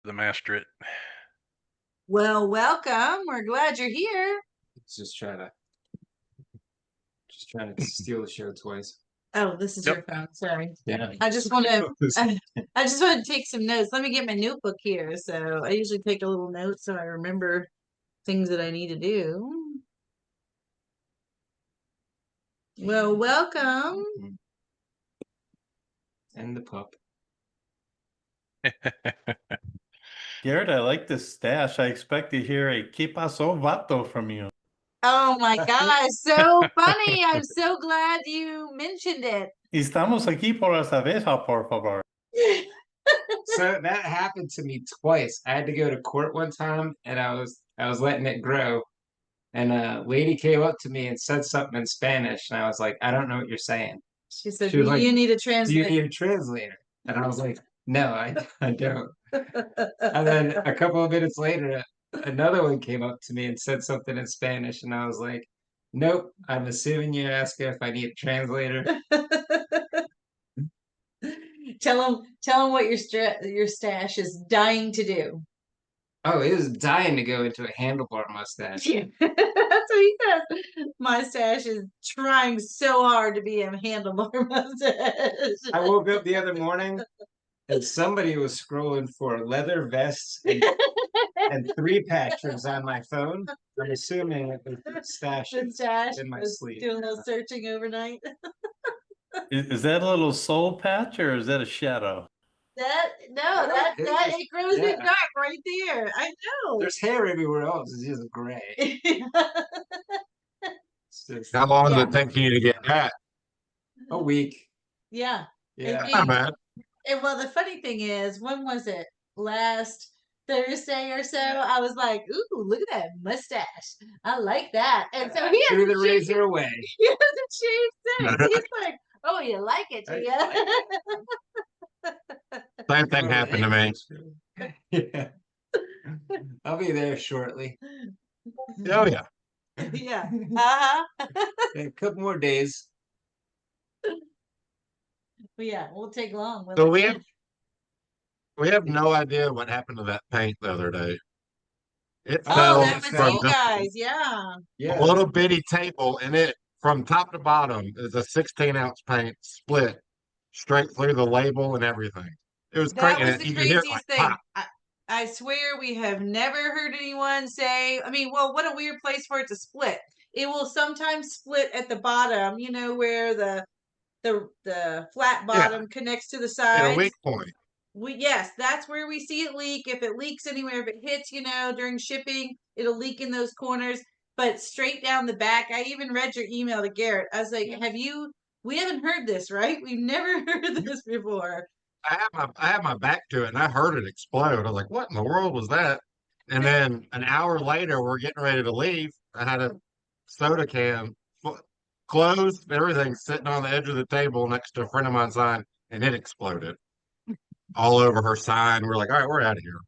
the masterate. Well, welcome. We're glad you're here. Just trying to steal the show twice. Oh, this is your phone. Sorry. Yeah. I just want to. I just want to take some notes. Let me get my notebook here. So I usually take a little note so I remember things that I need to do. Well, welcome. And the pup. Garrett, I like this stash. I expect to hear a "¿Qué pasó, vato" from you. Oh my gosh, so funny. I'm so glad you mentioned it. Estamos aquí por esta vez, por favor. So that happened to me twice. I had to go to court one time, and I was letting it grow, and a lady came up to me and said something in Spanish, and I was like, I don't know what you're saying. She said, She was like, "You need a Do you translator." need a translator? And I was like, no, I don't. And then a couple of minutes later, another one came up to me and said something in Spanish, and I was like, nope, I'm assuming you're asking if I need a translator. Tell them what your stash is dying to do. Oh, it was dying to go into a handlebar mustache. Yeah. That's what he says. My stash is trying so hard to be a handlebar mustache. I woke up the other morning and somebody was scrolling for leather vests and 3 patches on my phone. I'm assuming it was the stash in my sleep. Doing a little searching overnight. Is that a little soul patch or is that a shadow? That it grows in dark right there. I know. There's hair everywhere else. It's just gray. How long does it take you to get that? A week. Yeah. Yeah. Not bad. And well, the funny thing is, when was it? Last Thursday or so, I was like, "Ooh, look at that mustache! I like that." And so he threw hasn't the razor away. He hasn't shaved since. He's like, "Oh, you like it, do you?" Same thing happened to me. Yeah. I'll be there shortly. Oh yeah. Yeah. Uh-huh. A couple more days. But yeah, won't take long. Will So it? we have no idea what happened to that paint the other day. It Oh, fell that was from you guys. Yeah. a little bitty table, and it from top to bottom is a 16-ounce paint split straight through the label and everything. It was That crazy. was the You could hear it craziest like thing. pop. I swear we have never heard anyone say, I mean, well, what a weird place for it to split. It will sometimes split at the bottom, you know, where the flat bottom connects to the At a sides. weak point. Yes, that's where we see it leak. If it leaks anywhere, if it hits, you know, during shipping, it'll leak in those corners. But straight down the back, I even read your email to Garrett. I was like, we haven't heard this, right? We've never heard this before. I had my back to it and I heard it explode. I was like, what in the world was that? And then an hour later, we're getting ready to leave. I had a soda can closed, everything sitting on the edge of the table next to a friend of mine's sign, and it exploded all over her sign. We're like, all right, we're out of here.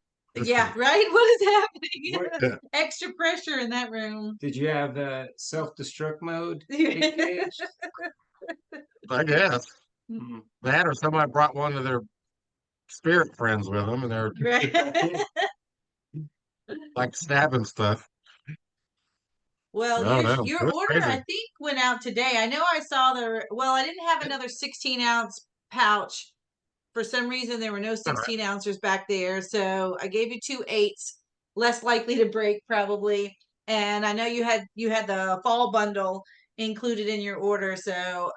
Yeah, right? What is happening? Yeah. Extra pressure in that room. Did you have the self-destruct mode? I guess. Mhm. That or somebody brought one of their spirit friends with them and they're Right. like stabbing stuff. Well, I don't know. your It was order, crazy. I think, went out today. I know I saw I didn't have another 16-ounce pouch. For some reason, there were no 16 ounces back there. So I gave you 2 8s, less likely to break probably. And I know you had the fall bundle included in your order. So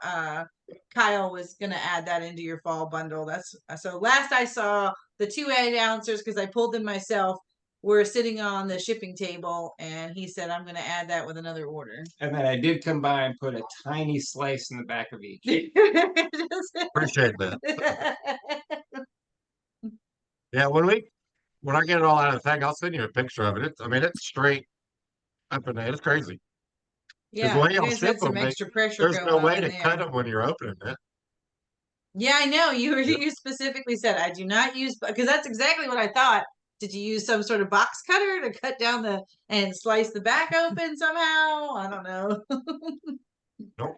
Kyle was going to add that into your fall bundle. So last I saw the 2 8-ounces, because I pulled them myself, were sitting on the shipping table, and he said, I'm going to add that with another order. And then I did come by and put a tiny slice in the back of each. Appreciate that. Yeah, when I get it all out of the thing, I'll send you a picture of it. It's straight up and down. It's crazy. Yeah, the way you y'all guys ship had some them, extra pressure there's going no way on to in cut there. them when you're opening it. Yeah, I know. You Yeah. you specifically said, I do not use, because that's exactly what I thought. Did you use some sort of box cutter to cut down and slice the back open somehow? I don't know. Nope.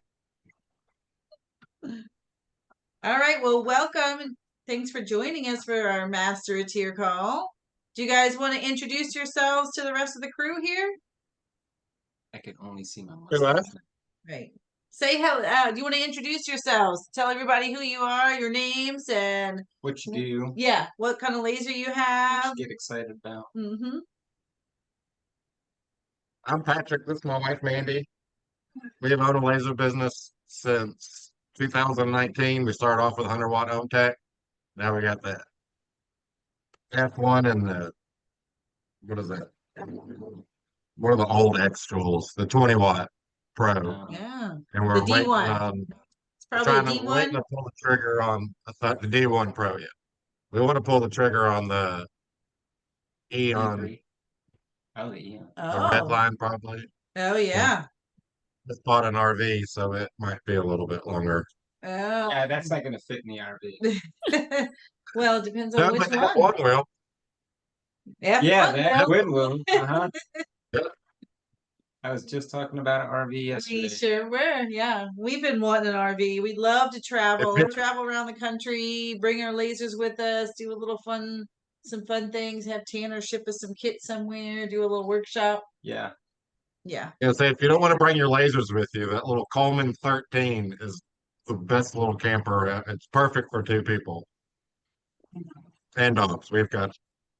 All right, well, welcome, and thanks for joining us for our Master a Tier call. Do you guys want to introduce yourselves to the rest of the crew here? I could only see my Do mustache. I? Right. Say hello. Do you want to introduce yourselves? Tell everybody who you are, your names, and What you do, yeah, what kind of laser you what have. you get excited about. Mm-hmm. I'm Patrick. This is my wife, Mandy. We have owned a laser business since 2019. We started off with 100-watt ohm tech. Now we got the F1 and the, what is that? One of the old X tools, the 20-watt Pro. Yeah. And we're The waiting D1. on, It's we're probably a trying to waiting D1. to pull the trigger on the D1 Pro yet. We want to pull the trigger on the Eon, E3. Oh, yeah. the red Oh. line probably. Oh yeah. Just bought an RV, so it might be a little bit longer. Oh. Yeah, that's not gonna fit in the RV. Well, it depends on No, which but that one. one will. F1 Yeah, that will. will. Uh-huh. Yeah. I was just talking about an RV We yesterday. sure were. Yeah. We've been wanting an RV. We'd love to travel around the country, bring our lasers with us, do a little fun, some fun things, have Tanner ship us some kit somewhere, do a little workshop. Yeah. Yeah. You know, say if you don't want to bring your lasers with you, that little Coleman 13 is the best little camper. It's perfect for two people and dogs. We've got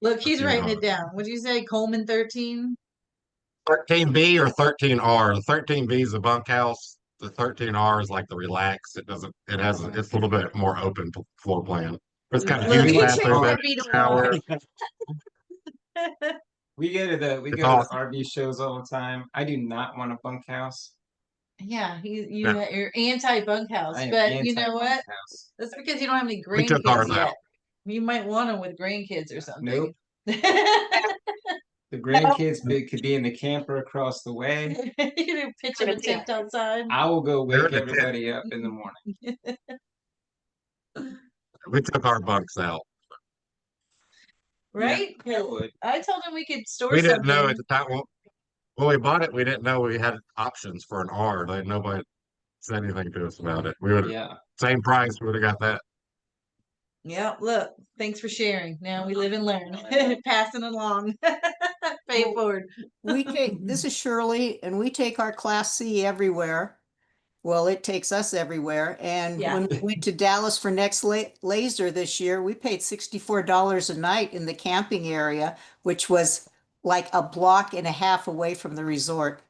Look, a he's few writing it dogs. down. What'd you say? Coleman 13? 13B or 13R. The 13B is the bunkhouse. The 13R is like the relax. It doesn't. It has. It's a little bit more open floor plan. It's got a Look, huge he went bathroom, changed on- that bedroom, beat a shower. We go to the It's go to awesome. the RV shows all the time. I do not want a bunkhouse. Yeah, Yeah. you're anti bunkhouse, I am but you know what? anti-bunkhouse. That's because you don't have any We took grandkids ours out. yet. You might want them with grandkids or something. Nope. The grandkids could be in the camper across the way. You know, pitch them a tent outside. I will go They're wake in the tent. everybody up in the morning. We took our bunks out. Right? Yeah, I would. I told him we could store We didn't know at something. the time. When we bought it, we didn't know we had options for an R. Nobody said anything to us about it. We would Yeah. same price. We would have got that. Yeah, look, thanks for sharing. Now we live and learn, passing along. Pay it Well, forward. We take, this is Shirley, and we take our Class C everywhere. Well, it takes us everywhere. And Yeah. when we went to Dallas for Next Laser this year, we paid $64 a night in the camping area, which was like a block and a half away from the resort.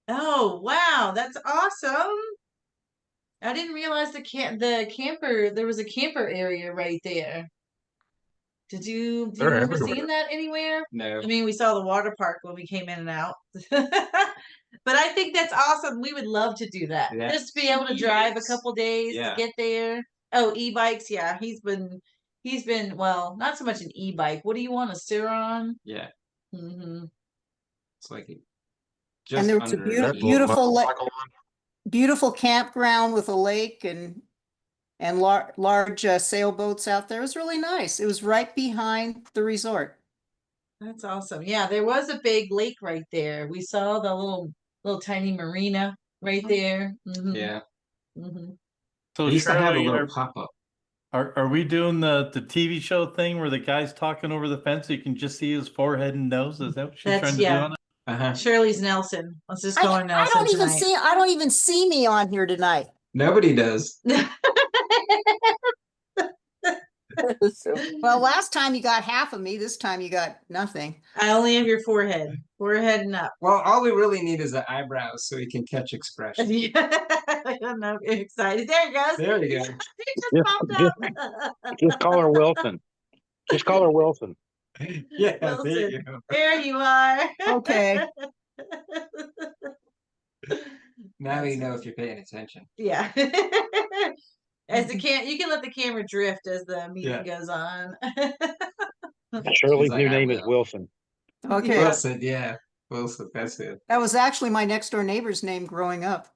Oh, wow, that's awesome. I didn't realize the camper, there was a camper area right there. Do you They're remember everywhere. seeing that anywhere? No. I mean, we saw the water park when we came in and out. But I think that's awesome. We would love to do that. Yeah. Just to be able to drive a E-bikes. couple days Yeah. to get there. Oh, e-bikes, yeah. He's been well, not so much an e-bike. What do you want, a Suron? Yeah. Mm-hmm. It's like And just there was a under an That E. little beautiful, motorcycle one. beautiful campground with a lake and large sailboats out there. It was really nice. It was right behind the resort. That's awesome. Yeah, there was a big lake right there. We saw the little tiny marina right there. Mm-hmm. Yeah. Mm-hmm. So They used to have a Shirley, little pop-up. are we doing the TV show thing where the guy's talking over the fence so you can just see his forehead and nose? Is that what she's That's- trying to yeah. do on it? Uh-huh. Shirley's Nelson. Let's just call her I Nelson don't even tonight. see, I don't even see me on here tonight. Nobody does. Well, last time you got half of me, this time you got nothing. I only have your forehead and up. Well, all we really need is the eyebrows so we can catch expression. I don't know. You're excited. There it goes. There you go. It just popped up. Just call her Wilson. Just call her Wilson. Yeah, there Wilson. you go. There you are. Okay. Now you know if you're paying attention. Yeah. As you can let the camera drift as the meeting goes on. Shirley's like, new I name is will. Wilson. Okay. Wilson, yeah. Wilson, that's it. That was actually my next door neighbor's name growing up.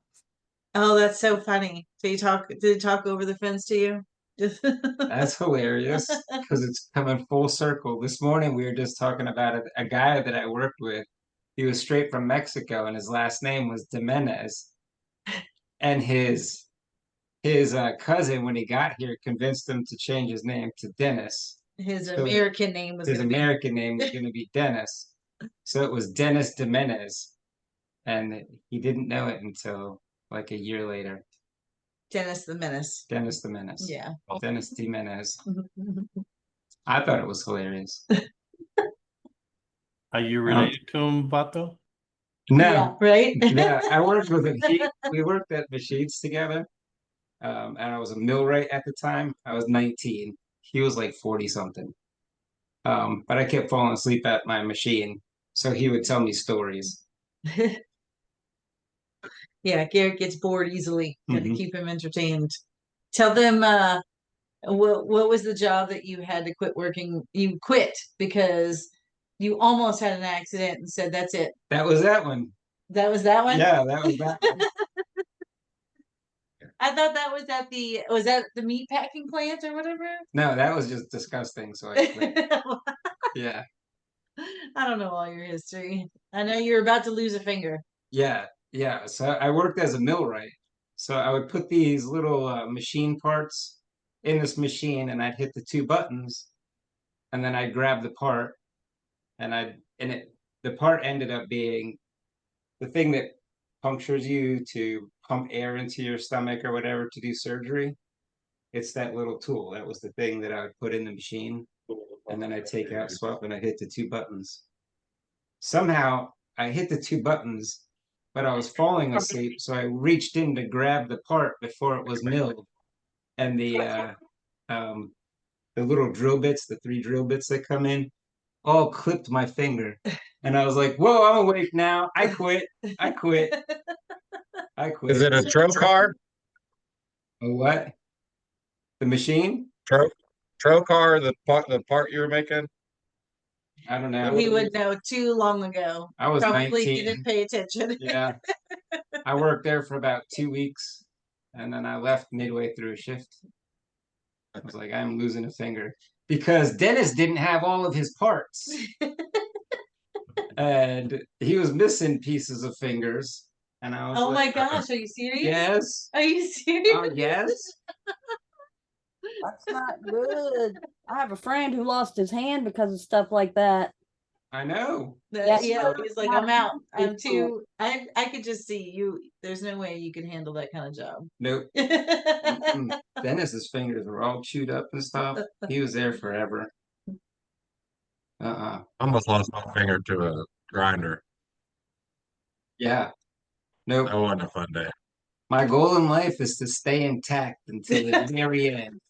Oh, that's so funny. So did he talk over the fence to you? That's hilarious because it's coming full circle. This morning we were just talking about a guy that I worked with. He was straight from Mexico and his last name was Jimenez. And his cousin, when he got here, convinced him to change his name to Dennis. His So American name was his going to be American name was going to be Dennis. So it was Dennis Jimenez. And he didn't know it until like a year later. Dennis the Menace. Dennis the Menace. Yeah. Dennis Jimenez. I thought it was hilarious. Are you Um, related to him, Vato? No, Yeah, right? no, I worked with him. We worked at machines together. And I was a millwright at the time. I was 19. He was like 40 something. But I kept falling asleep at my machine. So he would tell me stories. Yeah, Garrett gets bored easily. Got to Mhm. keep him entertained. Tell them what was the job that you had to quit working? You quit because you almost had an accident and said that's it. That was that one. That was that one? Yeah, that was that one. I thought that was at was that the meat packing plant or whatever? No, that was just disgusting. So I quit. Yeah. I don't know all your history. I know you're about to lose a finger. Yeah, yeah. So I worked as a millwright. So I would put these little machine parts in this machine, and I'd hit the two buttons, and then I'd grab the part, and the part ended up being the thing that punctures you to pump air into your stomach or whatever to do surgery. It's that little tool. That was the thing that I would put in the machine, and then I'd take out, swap, and I'd hit the two buttons. Somehow I hit the two buttons, but I was falling asleep, so I reached in to grab the part before it was milled, and the little drill bits, the three drill bits that come in, all clipped my finger, and I was like, "Whoa, I'm awake now! I quit! I quit! I quit!" Is it a trocar? A what? The machine? Tro trocar, the part you were making? I don't know. He would know too long ago. I was Probably 19. didn't pay attention. Yeah, I worked there for about 2 weeks, and then I left midway through a shift. I was like, I'm losing a finger because Dennis didn't have all of his parts, and he was missing pieces of fingers. And I was Oh my like, gosh, are you serious? yes, Are you serious? oh yes, That's not good. I have a friend who lost his hand because of stuff like that. I know. Yeah, Yeah, he's like, I'm out. I'm it's too. I could just see you. There's no way you can handle that kind of job. Nope. Mm-mm. Dennis's fingers were all chewed up and stuff. He was there forever. Almost lost my finger to a grinder. Yeah. That Nope. wasn't a fun day. My goal in life is to stay intact until the very end.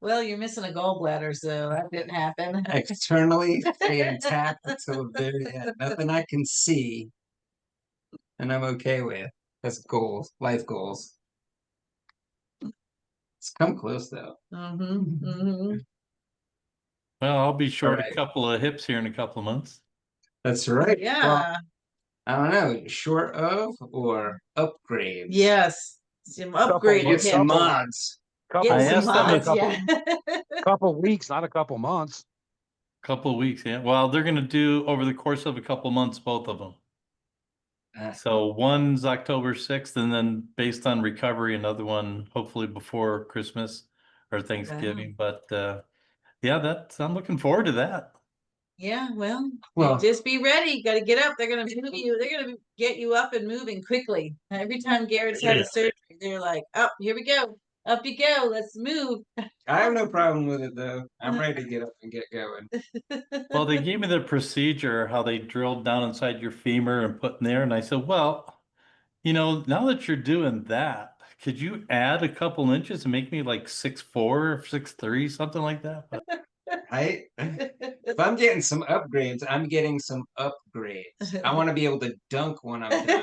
Well, you're missing a gallbladder, so that didn't happen. Externally, stay intact until the very end. Nothing I can see, and I'm okay with. That's goals, life goals. It's come close though. Well, I'll be short Alright. a couple of hips here in a couple of months. That's right. Well, Yeah. I don't know, short of or upgrades. Yes. Some Couple upgraded Get some hips. mods. Couple, Get I some asked them mods, if- yeah. couple weeks, not a couple months. Couple of weeks, yeah. Well, they're gonna do over the course of a couple of months, both of them. So one's October 6th, and then based on recovery, another one hopefully before Christmas or Thanksgiving. But yeah, I'm looking forward to that. Yeah, well, Well- just be ready. Got to get up. They're gonna move you. They're gonna get you up and moving quickly. Every time Garrett's had a surgery, they're like, "Oh, here we go. Up you go. Let's move." I have no problem with it though. I'm ready to get up and get going. Well, they gave me the procedure, how they drilled down inside your femur and put in there. And I said, well, now that you're doing that, could you add a couple inches and make me like 6'4", 6'3", something like that? But Right? If I'm getting some upgrades, I'm getting some upgrades. I want to be able to dunk when I'm done.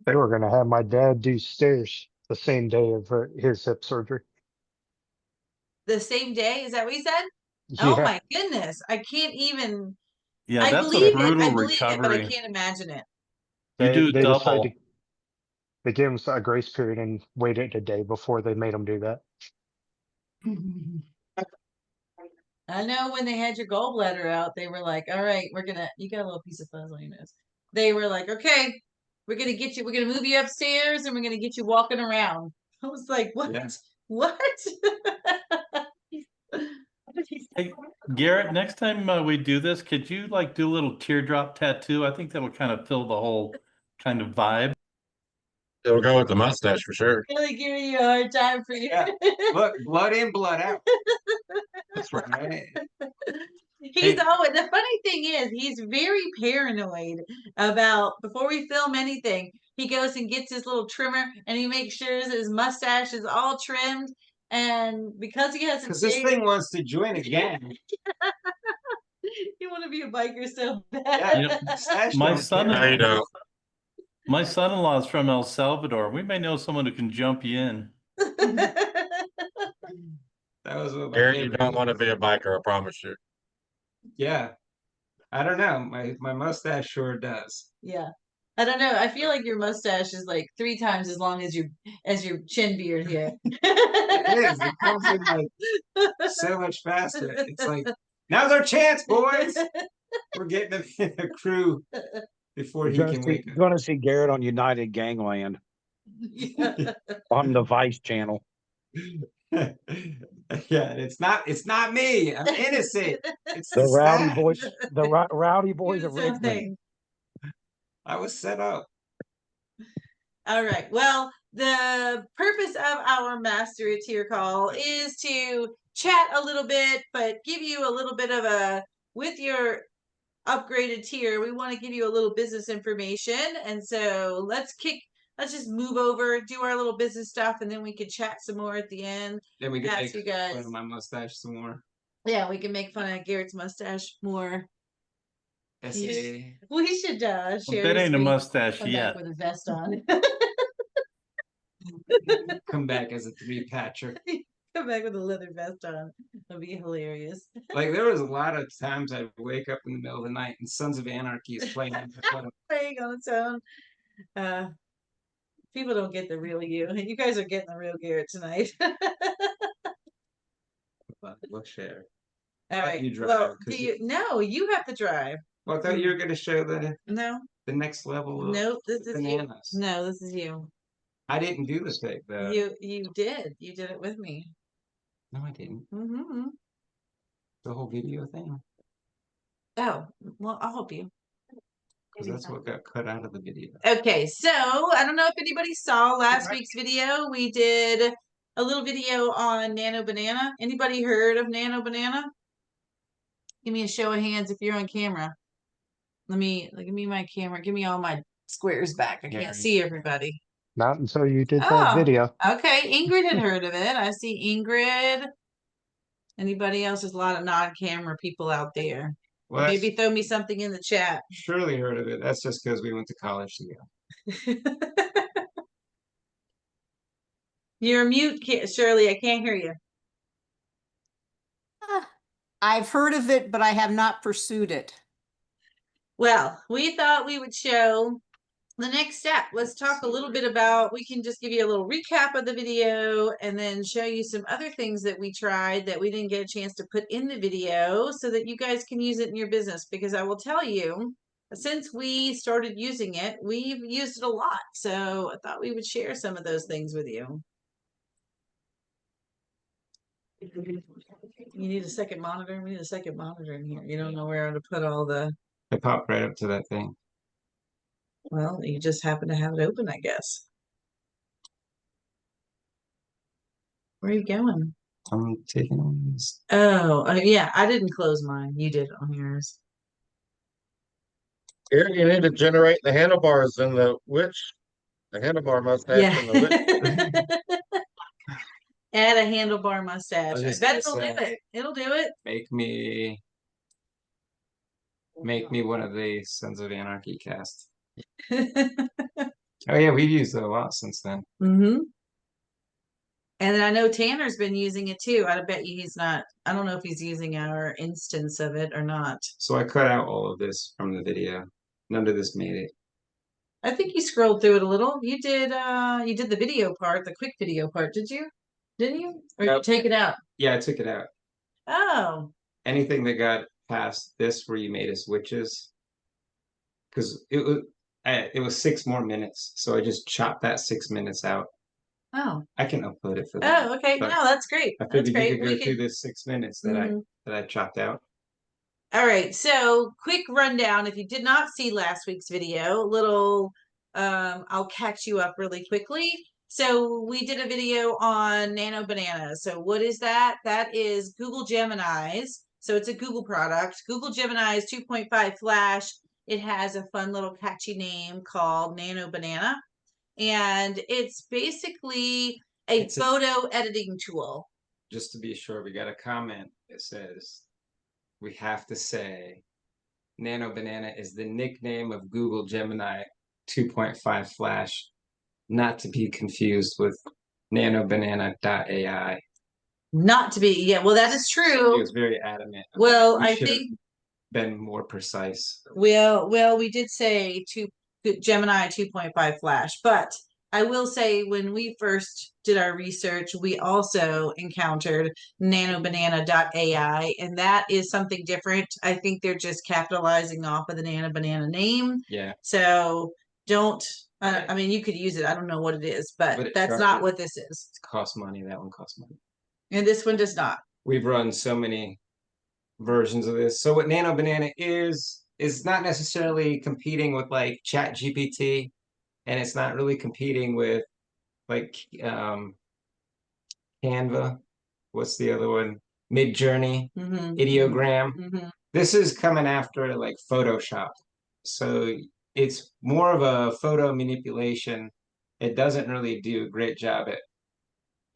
They were going to have my dad do stairs the same day of his hip surgery. The same day? Is that what you said? Oh Yeah, my goodness! I can't even. yeah, I that's believe a it. I brutal believe it, but I recovery. can't imagine it. You do they double. decided they gave him a grace period and waited a day before they made him do that. I know when they had your gallbladder out, they were like, "All right, you got a little piece of fuzz on your nose." They were like, "Okay, we're gonna move you upstairs, and we're gonna get you walking around." I was like, "What?" Yeah. What? Hey, Garrett, next time we do this, could you like do a little teardrop tattoo? I think that'll kind of fill the whole kind of vibe. It'll go with the mustache for sure. Really giving you a hard time for you. Yeah. Look, blood in, blood out. That's right. Right? He's Hey. always, the funny thing is, he's very paranoid about before we film anything. He goes and gets his little trimmer and he makes sure that his mustache is all trimmed. And because he hasn't Because this shaved, thing wants to join a gang. you want to be a biker so Yeah, bad. You know, mustache my don't son- care. No, you don't. My son-in-law is from El Salvador. We may know someone who can jump you in. That was what my Garrett, you favorite don't want to was. be a biker, I promise you. Yeah. I don't know. My mustache sure does. Yeah. I don't know. I feel like your mustache is like 3 times as long as your chin beard here. It is. It comes in like so much faster. It's like, now's our chance, boys. We're getting him in a crew before he can wake You're up. gonna see Garrett on United Gangland Yeah. on the Vice channel. Yeah, it's not me. I'm innocent. It's The the rowdy stash. boys, rowdy boys Do of the same Richmond. thing. I was set up. All right. Well, the purpose of our Master a Tier call is to chat a little bit, but give you a little bit of a, with your upgraded tier, we want to give you a little business information. And so let's just move over, do our little business stuff, and then we can chat some more at the end. Then we can Ask make you guys. fun of my mustache some more. Yeah, we can make fun of Garrett's mustache more. SA. We should Well, share that his ain't a screen, mustache come yet. back with a vest on. Come back as a 3-patcher. Come back with a leather vest on. That'll be hilarious. Like there was a lot of times I'd wake up in the middle of the night and Sons of Anarchy is playing. Playing on its own. People don't get the real you. You guys are getting the real Garrett tonight. We'll share. All right. you drive, Well, 'cause no, you have to drive. Well, I thought you were going to show the No, next level of no, this is you. bananas. No, this is you. I didn't do the thing though. You did. You did it with me. No, I didn't. Mm-hmm. The whole video thing. Oh, well, I'll help you. Because that's what got cut out of the video. Okay, so I don't know if anybody saw last week's video. We did a little video on Nano Banana. Anybody heard of Nano Banana? Give me a show of hands if you're on camera. Give me my camera. Give me all my squares back. I Yeah, can't see everybody. Not until you did that Oh, video. okay. Ingrid had heard of it. I see Ingrid. Anybody else? There's a lot of non-camera people out there. Well, Maybe throw me something in the chat. surely heard of it. That's just because we went to college together. You're mute, Shirley. I can't hear you. I've heard of it, but I have not pursued it. Well, we thought we would show the next step. Let's talk a little bit about, we can just give you a little recap of the video and then show you some other things that we tried that we didn't get a chance to put in the video so that you guys can use it in your business. Because I will tell you, since we started using it, we've used it a lot. So I thought we would share some of those things with you. You need a second monitor? We need a second monitor in here. You don't know where to put all the, I popped right up to that thing. well, you just happen to have it open, I guess. Where are you going? I'm taking on this. Oh, yeah, I didn't close mine. You did on yours. Here you need to generate the handlebars and the handlebar mustache and the Yeah. Add a handlebar mustache. was I just bet gonna it'll do say. it. It'll do it. Make me one of the Sons of Anarchy cast. Oh yeah, we've used it a lot since then. Mm-hmm. And then I know Tanner's been using it too. I bet you he's not. I don't know if he's using our instance of it or not. So I cut out all of this from the video. None of this made it. I think you scrolled through it a little. You did the video part, the quick video part, did you? Didn't you? Or did you Nope. take it out? Yeah, I took it out. Oh. Anything that got past this where you made us witches, because it was 6 more minutes, so I just chopped that 6 minutes out. Oh, I can upload it for that. oh, okay. But No, that's great. I That's figured you great. could go We through can. this 6 minutes that Mhm. I chopped out. All right, so quick rundown. If you did not see last week's video, little I'll catch you up really quickly. So we did a video on Nano Bananas. So what is that? That is Google Gemini's. So it's a Google product. Google Gemini's 2.5 Flash. It has a fun little catchy name called Nano Banana. And it's basically a It's photo editing tool. Just to be sure, we got a comment that says we have to say Nano Banana is the nickname of Google Gemini 2.5 Flash, not to be confused with nanobanana.ai. Not to be, yeah, well, that is He true. was very adamant. Well, We I should have think been more precise. well, we did say Gemini 2.5 Flash, but I will say when we first did our research, we also encountered nanobanana.ai, and that is something different. I think they're just capitalizing off of the Nano Banana name. Yeah, So don't, I mean, you could use it. I don't know what it is, but it that's not charges. what this is. It costs money. That one costs money. And this one does not. We've run so many versions of this. So what Nano Banana is not necessarily competing with like Chat GPT, and it's not really competing with like Canva. What's the other one? Midjourney, Ideogram. Mm-hmm. This is coming after like Photoshop. So it's more of a photo manipulation. It doesn't really do a great job at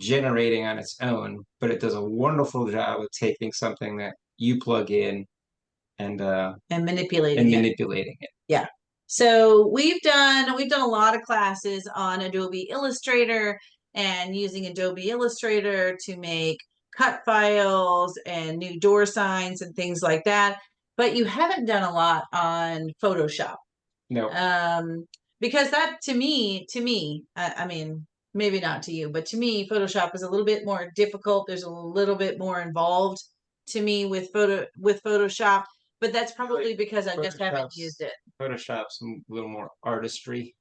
generating on its own, but it does a wonderful job of taking something that you plug in and Manipulating it. manipulating it. Yeah. So we've done a lot of classes on Adobe Illustrator and using Adobe Illustrator to make cut files and new door signs and things like that. But you haven't done a lot on Photoshop. No. Because that to me, I mean, maybe not to you, but to me, Photoshop is a little bit more difficult. There's a little bit more involved to me with Photoshop, but that's probably because I just haven't used it. Photoshop's a little more artistry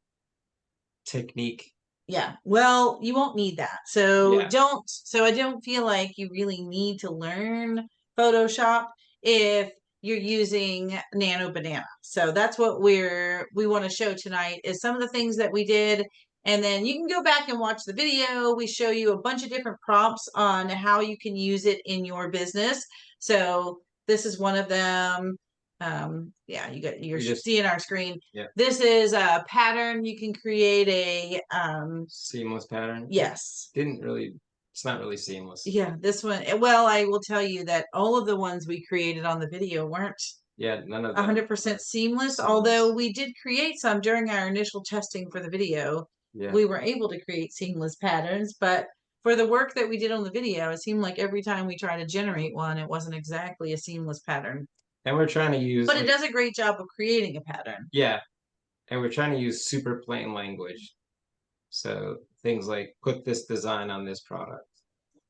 technique. Yeah. Well, you won't need that. So Yeah. I don't feel like you really need to learn Photoshop if you're using Nano Banana. So that's what we want to show tonight is some of the things that we did. And then you can go back and watch the video. We show you a bunch of different prompts on how you can use it in your business. So this is one of them. Yeah, you're seeing our screen. Yeah. This is a pattern. You can create a seamless pattern. Yes. It's not really seamless. Yeah, this one. Well, I will tell you that all of the ones we created on the video weren't none of them 100% seamless, although we did create some during our initial testing for the video. Yeah. We were able to create seamless patterns, but for the work that we did on the video, it seemed like every time we tried to generate one, it wasn't exactly a seamless pattern. And we're trying to use But it does a great job of creating a pattern. Yeah. And we're trying to use super plain language. So things like put this design on this product.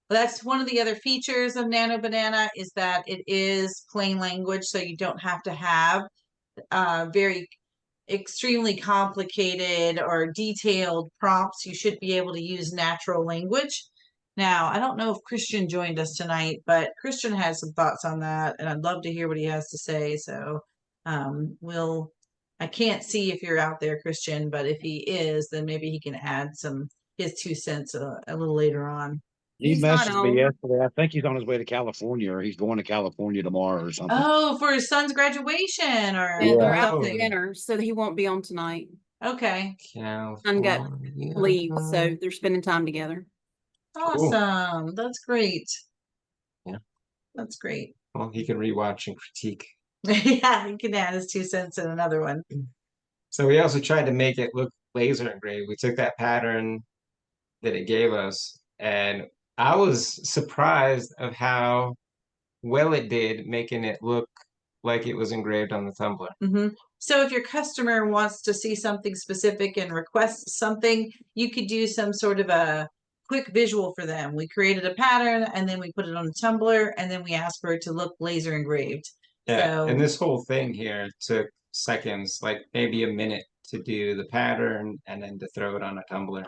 That's one of the other features of Nano Banana is that it is plain language, so you don't have to have very extremely complicated or detailed prompts. You should be able to use natural language. Now, I don't know if Christian joined us tonight, but Christian has some thoughts on that, and I'd love to hear what he has to say. So I can't see if you're out there, Christian, but if he is, then maybe he can add his 2 cents a little later on. He He's not messaged me on. yesterday. I think he's on his way to California, or he's going to California tomorrow or something. Oh, for his son's graduation or Yeah, they're Yeah. out for something. dinner, so he won't be on tonight. Okay. Son got leave, so they're spending time together. Awesome. That's great. Yeah. That's great. Well, he can rewatch and critique. Yeah, he can add his 2 cents in another one. So we also tried to make it look laser engraved. We took that pattern that it gave us, and I was surprised of how well it did, making it look like it was engraved on the tumbler. Mm-hmm. So if your customer wants to see something specific and requests something, you could do some sort of a quick visual for them. We created a pattern and then we put it on a tumbler and then we asked for it to look laser engraved. Yeah, So, and this whole thing here took seconds, like maybe a minute to do the pattern and then to throw it on a tumbler.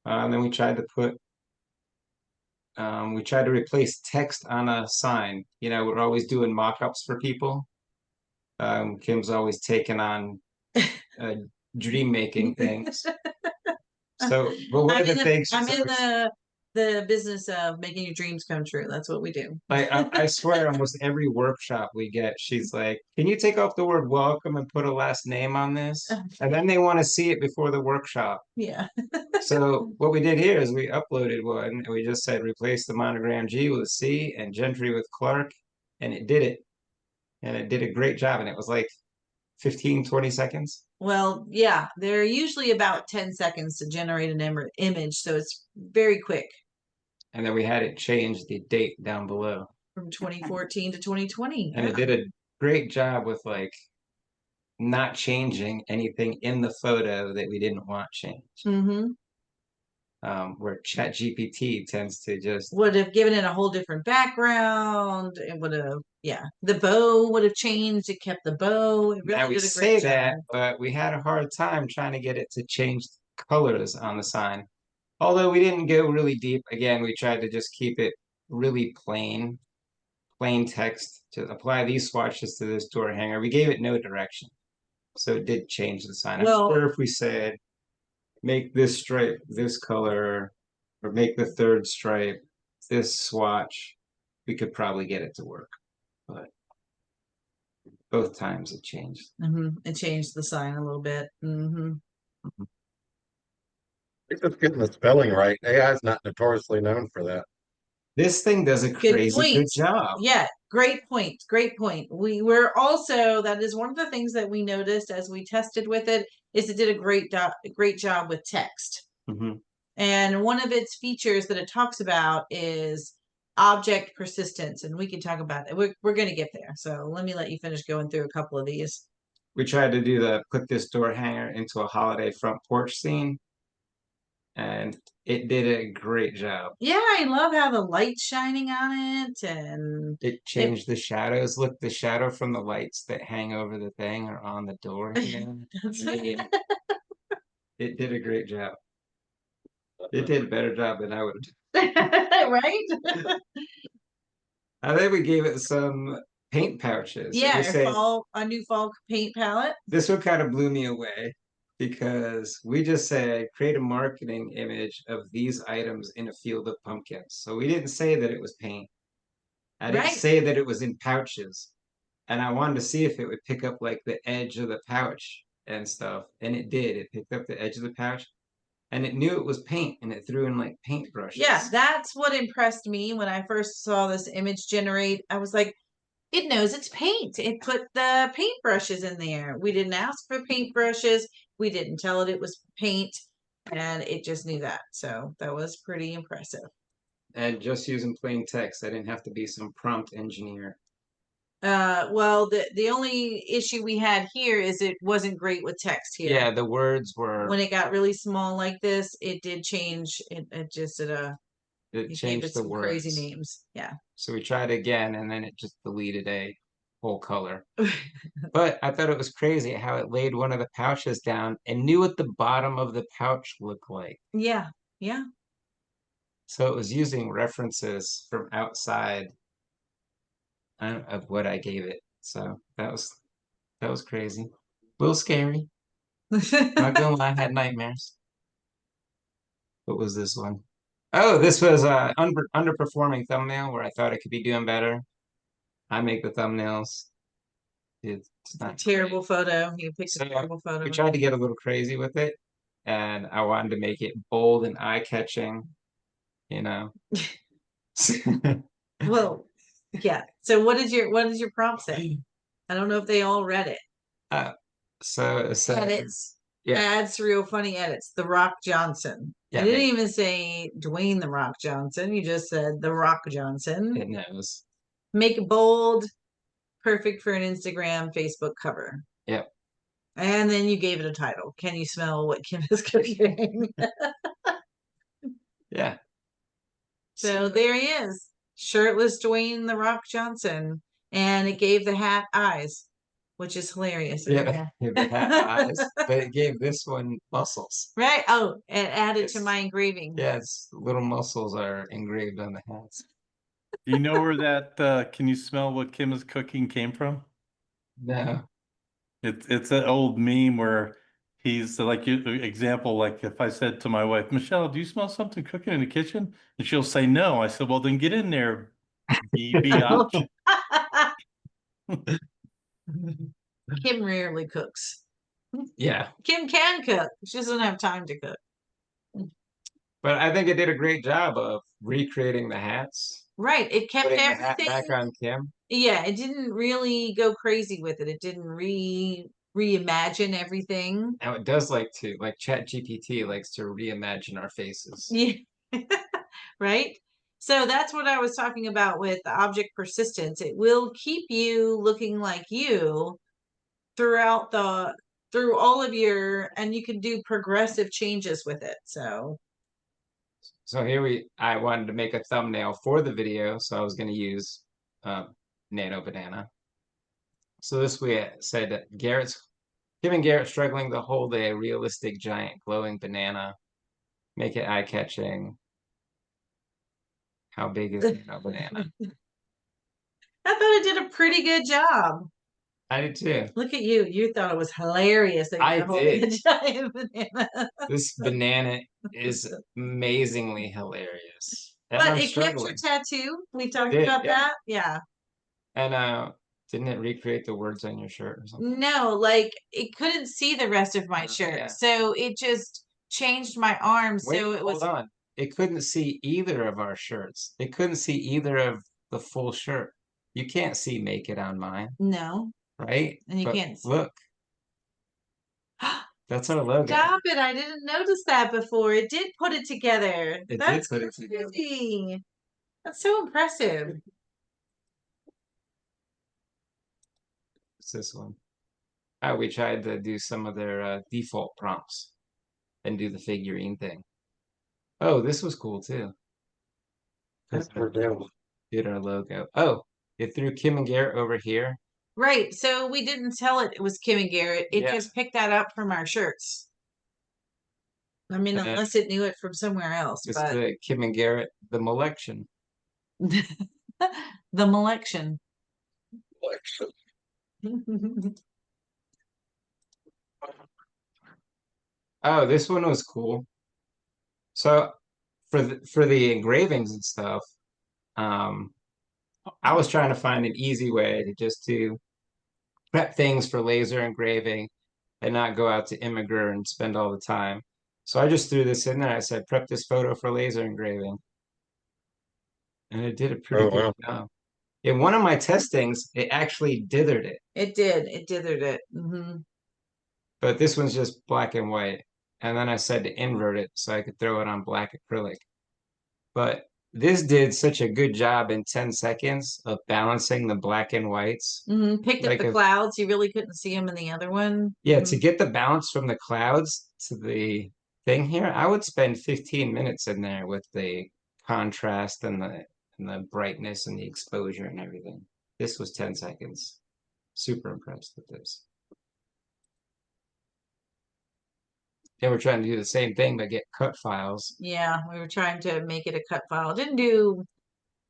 And then we tried to replace text on a sign. You know, we're always doing mock-ups for people. Kim's always taking on dream making things. So, but one of the things I'm in the business of making your dreams come true. That's what we do. like I swear almost every workshop we get, she's like, can you take off the word welcome and put a last name on this? And then they want to see it before the workshop. Yeah. So what we did here is we uploaded one and we just said replace the monogram G with C and Gentry with Clark, and it did it. And it did a great job. And it was like 15, 20 seconds. Well, yeah, they're usually about 10 seconds to generate an image, so it's very quick. And then we had it change the date down below. From 2014 to 2020. And it did a great job with like not changing anything in the photo that we didn't want changed. Mm-hmm. Where ChatGPT tends to just Would have given it a whole different background. It would have, yeah. The bow would have changed. It kept the bow. It really now we did a say great that, job. but we had a hard time trying to get it to change colors on the sign. Although we didn't go really deep. Again, we tried to just keep it really plain text to apply these swatches to this door hanger. We gave it no direction. So it did change the sign. Well, I'm sure if we said, make this stripe this color, or make the third stripe this swatch, we could probably get it to work. But both times it changed. it changed the sign a little bit. It's just getting the spelling right. AI is not notoriously known for that. This thing does a Good crazy point. good job. Yeah, great point. Great point. We were also, that is one of the things that we noticed as we tested with it, is it did a great job with text. And one of its features that it talks about is object persistence, and we can talk about it. We're going to get there. So let me let you finish going through a couple of these. We tried to do put this door hanger into a holiday front porch scene, and it did a great job. Yeah, I love how the light's shining on it, and it changed the shadows. Look, the shadow from the lights that hang over the thing are on the door. It did a great job. It did a better job than I would have done. Right? I think we gave it some paint pouches. Yeah, said, a new fall paint palette. This one kind of blew me away because we just said create a marketing image of these items in a field of pumpkins. So we didn't say that it was paint. I didn't say that it was in pouches. And I wanted to see if it would pick up like the edge of the pouch and stuff. And it did. It picked up the edge of the pouch. And it knew it was paint, and it threw in like paintbrushes. Yeah, that's what impressed me when I first saw this image generate. I was like, it knows it's paint. It put the paintbrushes in there. We didn't ask for paintbrushes. We didn't tell it was paint, and it just knew that. So that was pretty impressive. And just using plain text, I didn't have to be some prompt engineer. Well, the only issue we had here is it wasn't great with text here. Yeah, the words were when it got really small like this, it did change. It just did it changed the words. Crazy names. Yeah. So we tried again, and then it just deleted a whole color. But I thought it was crazy how it laid one of the pouches down and knew what the bottom of the pouch looked like. Yeah. Yeah. So it was using references from outside of what I gave it. So that was crazy. A little scary. Not gonna lie, I had nightmares. What was this one? Oh, this was a underperforming thumbnail where I thought it could be doing better. I make the thumbnails. It's not terrible photo. You picked a terrible photo. We tried to get a little crazy with it, and I wanted to make it bold and eye-catching, you know. Well, yeah. So what did your prompt say? I don't know if they all read it. So it says, edits. Yeah. Adds real funny edits. The Rock Johnson. Yeah, you didn't even say Dwayne The Rock Johnson. You just said The Rock Johnson. It knows. Make it bold. Perfect for an Instagram, Facebook cover. Yep. And then you gave it a title. Can you smell what Kim is cooking? Yeah. So there he is. Shirtless Dwayne The Rock Johnson. And it gave the hat eyes. which is hilarious. Yeah, it had eyes, but it gave this one muscles. Right? Oh, it added to It's- my engraving. Yeah, it's little muscles are engraved on the hats. Do you know where that, can you smell what Kim is cooking came from? No. It's an old meme where he's like, example, like if I said to my wife, Michelle, do you smell something cooking in the kitchen? And she'll say no. I said, well, then get in there, biatch. Kim rarely cooks. Yeah, Kim can cook. She doesn't have time to cook. but I think it did a great job of recreating the hats, Right. It kept putting the hat everything. back on Kim. Yeah, it didn't really go crazy with it. It didn't reimagine everything. Now it does like to, like ChatGPT likes to reimagine our faces. Yeah. Right? So that's what I was talking about with the object persistence. It will keep you looking like you throughout through all of your, and you can do progressive changes with it. So So here I wanted to make a thumbnail for the video, so I was going to use Nano Banana. So this we said that Kim and Garrett struggling to hold a realistic giant glowing banana, make it eye-catching. How big is Nano Banana? I thought it did a pretty good job. I did too. Look at you. You thought it was hilarious that I you're holding did. a giant banana. This banana is amazingly hilarious. And But I'm it kept your struggling. tattoo. We talked Did, about yeah. that. Yeah. And didn't it recreate the words on your shirt or something? No, like it couldn't see the rest of my shirt. Yeah. So it just changed my arm. Wait, So it was hold on. It couldn't see either of our shirts. It couldn't see either of the full shirt. You can't see make it on mine, no. right? And you But can't see. look, that's our logo. Stop it. I didn't notice that before. It did put it together. It That's did put it together. crazy. That's so impressive. It's this one. Oh, we tried to do some of their default prompts and do the figurine thing. Oh, this was cool too. Did our logo. Oh, it threw Kim and Garrett over here. Right. So we didn't tell it was Kim and Garrett. It Yeah. just picked that up from our shirts. I mean, And then unless it knew it from somewhere else, it's but the Kim and Garrett, the Malection. the Malection. Oh, this one was cool. So for the engravings and stuff, I was trying to find an easy way to just to prep things for laser engraving and not go out to Immigrant and spend all the time. So I just threw this in there. I said, prep this photo for laser engraving. And it did a pretty good job. In one of my testings, it actually dithered it. It did. It dithered it. But this one's just black and white. And then I said to invert it so I could throw it on black acrylic. But this did such a good job in 10 seconds of balancing the black and whites. Picked up Like the if- clouds. You really couldn't see them in the other one. Yeah, to get the balance from the clouds to the thing here, I would spend 15 minutes in there with the contrast and the brightness and the exposure and everything. This was 10 seconds. Super impressed with this. They were trying to do the same thing, but get cut files. Yeah, we were trying to make it a cut file. Didn't do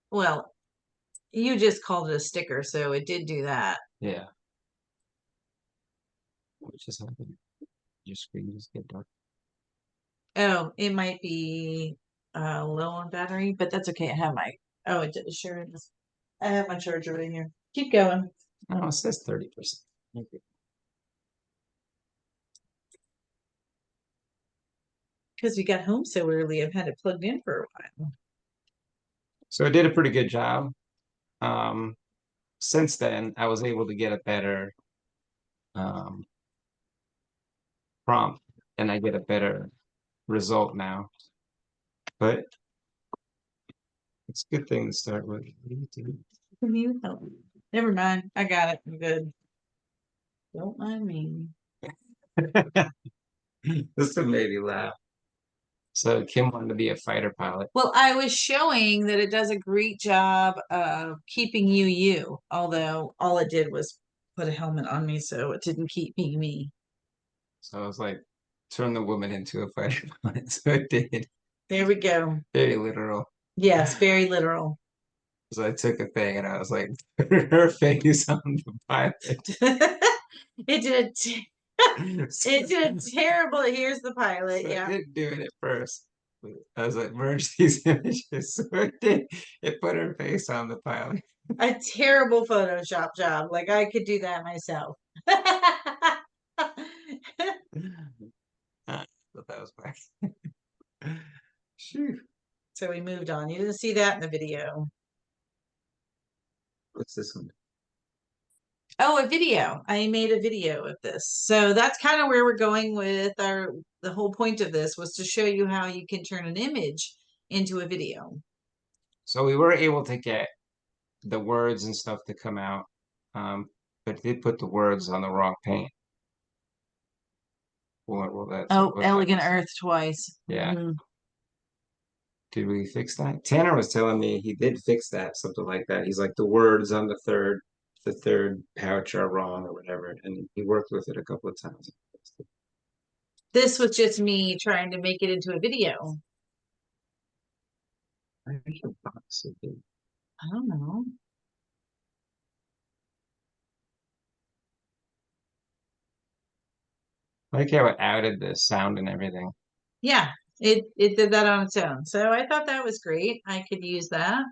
well. You just called it a sticker, so it did do that. Yeah. What just happened? Your screen just get dark. Oh, it might be low on battery, but that's okay. I have my sure it is. I have my charger right here. Keep going. Oh, it says 30%. Because we got home so early, I've had it plugged in for a while. So it did a pretty good job. Since then, I was able to get a better prompt, and I get a better result now. But it's a good thing to start with. What do you do? Can you help me? Never mind. I got it. I'm good. Don't mind me. This one made me laugh. So Kim wanted to be a fighter pilot. Well, I was showing that it does a great job of keeping you, although all it did was put a helmet on me so it didn't keep being me. So I was like, turn the woman into a fighter pilot. So it did. There we go. Very literal. Yes, very literal. So I took a thing and I was like, put her face on the pilot. It did it did a terrible. Here's the pilot. So Yeah. I didn't do it at first. I was like, merge these images. So it did. It put her face on the pilot. A terrible Photoshop job. Like I could do that myself. But that was fine. Shoo. So we moved on. You didn't see that in the video. What's this one? Oh, a video. I made a video of this. So that's kind of where we're going with the whole point of this was to show you how you can turn an image into a video. So we were able to get the words and stuff to come out, but it did put the words on the wrong paint. Well, that's Oh, what that Elegant was. Earth twice. Yeah. Mhm. Did we fix that? Tanner was telling me he did fix that, something like that. He's like the words on the third pouch are wrong or whatever, and he worked with it a couple of times. This was just me trying to make it into a video. I think the box would be- I don't know. I like how it added the sound and everything. Yeah, it did that on its own. So I thought that was great. I could use that.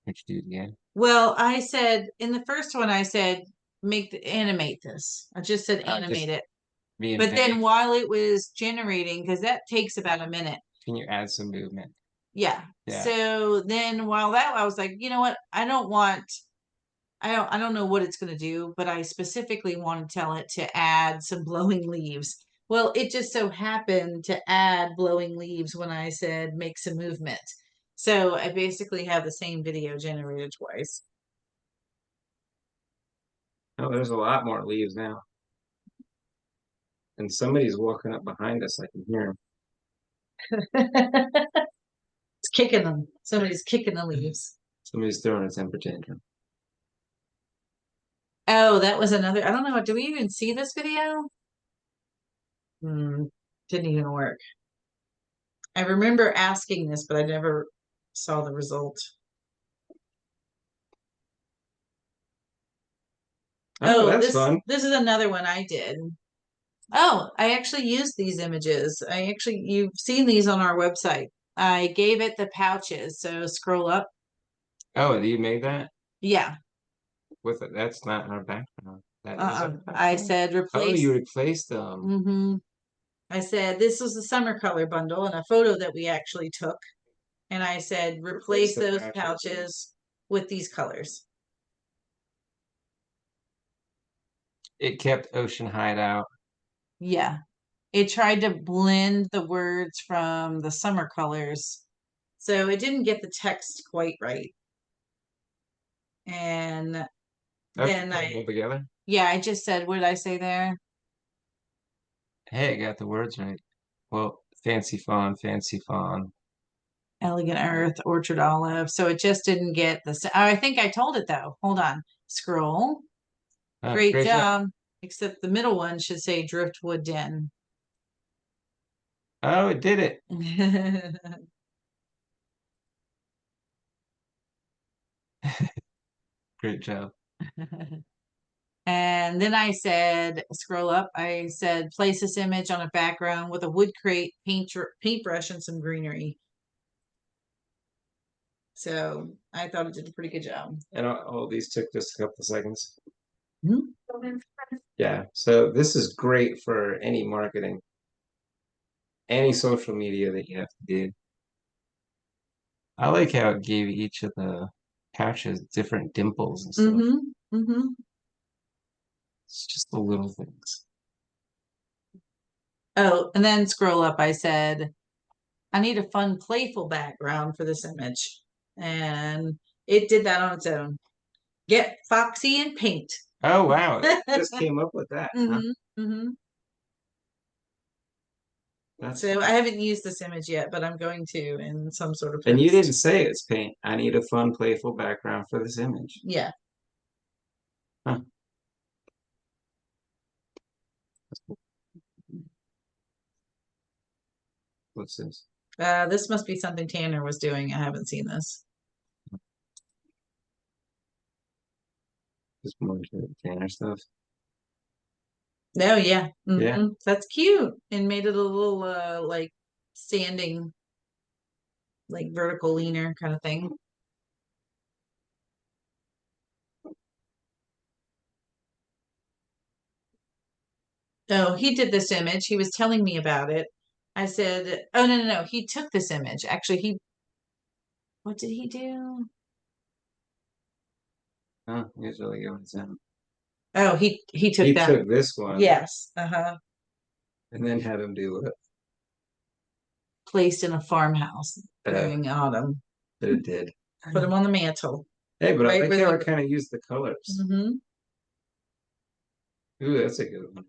Which do it again? Well, I said in the first one, I said animate this. I just said Oh, animate just it. Being But then vague. while it was generating, because that takes about a minute. Can you add some movement? Yeah. Yeah. So then while that I was like, you know what? I don't know what it's going to do, but I specifically want to tell it to add some blowing leaves. Well, it just so happened to add blowing leaves when I said make some movement. So I basically have the same video generated twice. Oh, there's a lot more leaves now. And somebody's walking up behind us. I can hear him. It's kicking them. Somebody's kicking the leaves. Somebody's throwing a temper tantrum. Oh, that was another. I don't know. Do we even see this video? Didn't even work. I remember asking this, but I never saw the result. Oh, that's fun. This is another one I did. Oh, I actually used these images. You've seen these on our website. I gave it the pouches. So scroll up. Oh, you made that Yeah. with it? That's not our background. That is I our background. said Oh, replace. you replaced them. Mm-hmm. I said this was the summer color bundle and a photo that we actually took. And I said replace the those pouches. pouches with these colors. It kept Ocean Hideout. Yeah. It tried to blend the words from the summer colors. So it didn't get the text quite right. And then all together. Yeah, I just said, what did I say there? Hey, I got the words right. Well, fancy fawn, fancy fawn. Elegant Earth, Orchard Olive. So it just didn't get I think I told it though. Hold on. Scroll. Oh, Great job. Except the middle one should say Driftwood Den. Oh, it did it. Great job. And then I said, scroll up. I said, place this image on a background with a wood crate, paintbrush, and some greenery. So I thought it did a pretty good job. And all these took just a couple of seconds. Mm-hmm. Yeah. So this is great for any marketing, any social media that you have to do. I like how it gave each of the pouches different dimples and stuff. Mm-hmm. Mm-hmm. It's just the little things. Oh, and then scroll up. I said, I need a fun, playful background for this image. And it did that on its own. Get foxy and paint. Oh, wow. It just came up with that. Huh? Mm-hmm. Mm-hmm. That's So I haven't used this image yet, but I'm going to in some sort of and you post. didn't say it's paint. I need a fun, playful background for this image. Yeah. Huh. What's this? This must be something Tanner was doing. I haven't seen this. Just more Tanner stuff. Oh yeah. Yeah. Mhm. That's cute. And made it a little like standing, like vertical leaner kind of thing. Oh, he did this image. He was telling me about it. I said, oh no. He took this image. Actually, what did he do? Oh, he's really good with him. Oh, he took He that. took this one. Yes. Uh-huh. And then had him do it. Placed in a farmhouse during autumn. But it did. Put him on the mantle. Hey, but I Right like where how they- it kind of used the colors. Mm-hmm. Ooh, that's a good one.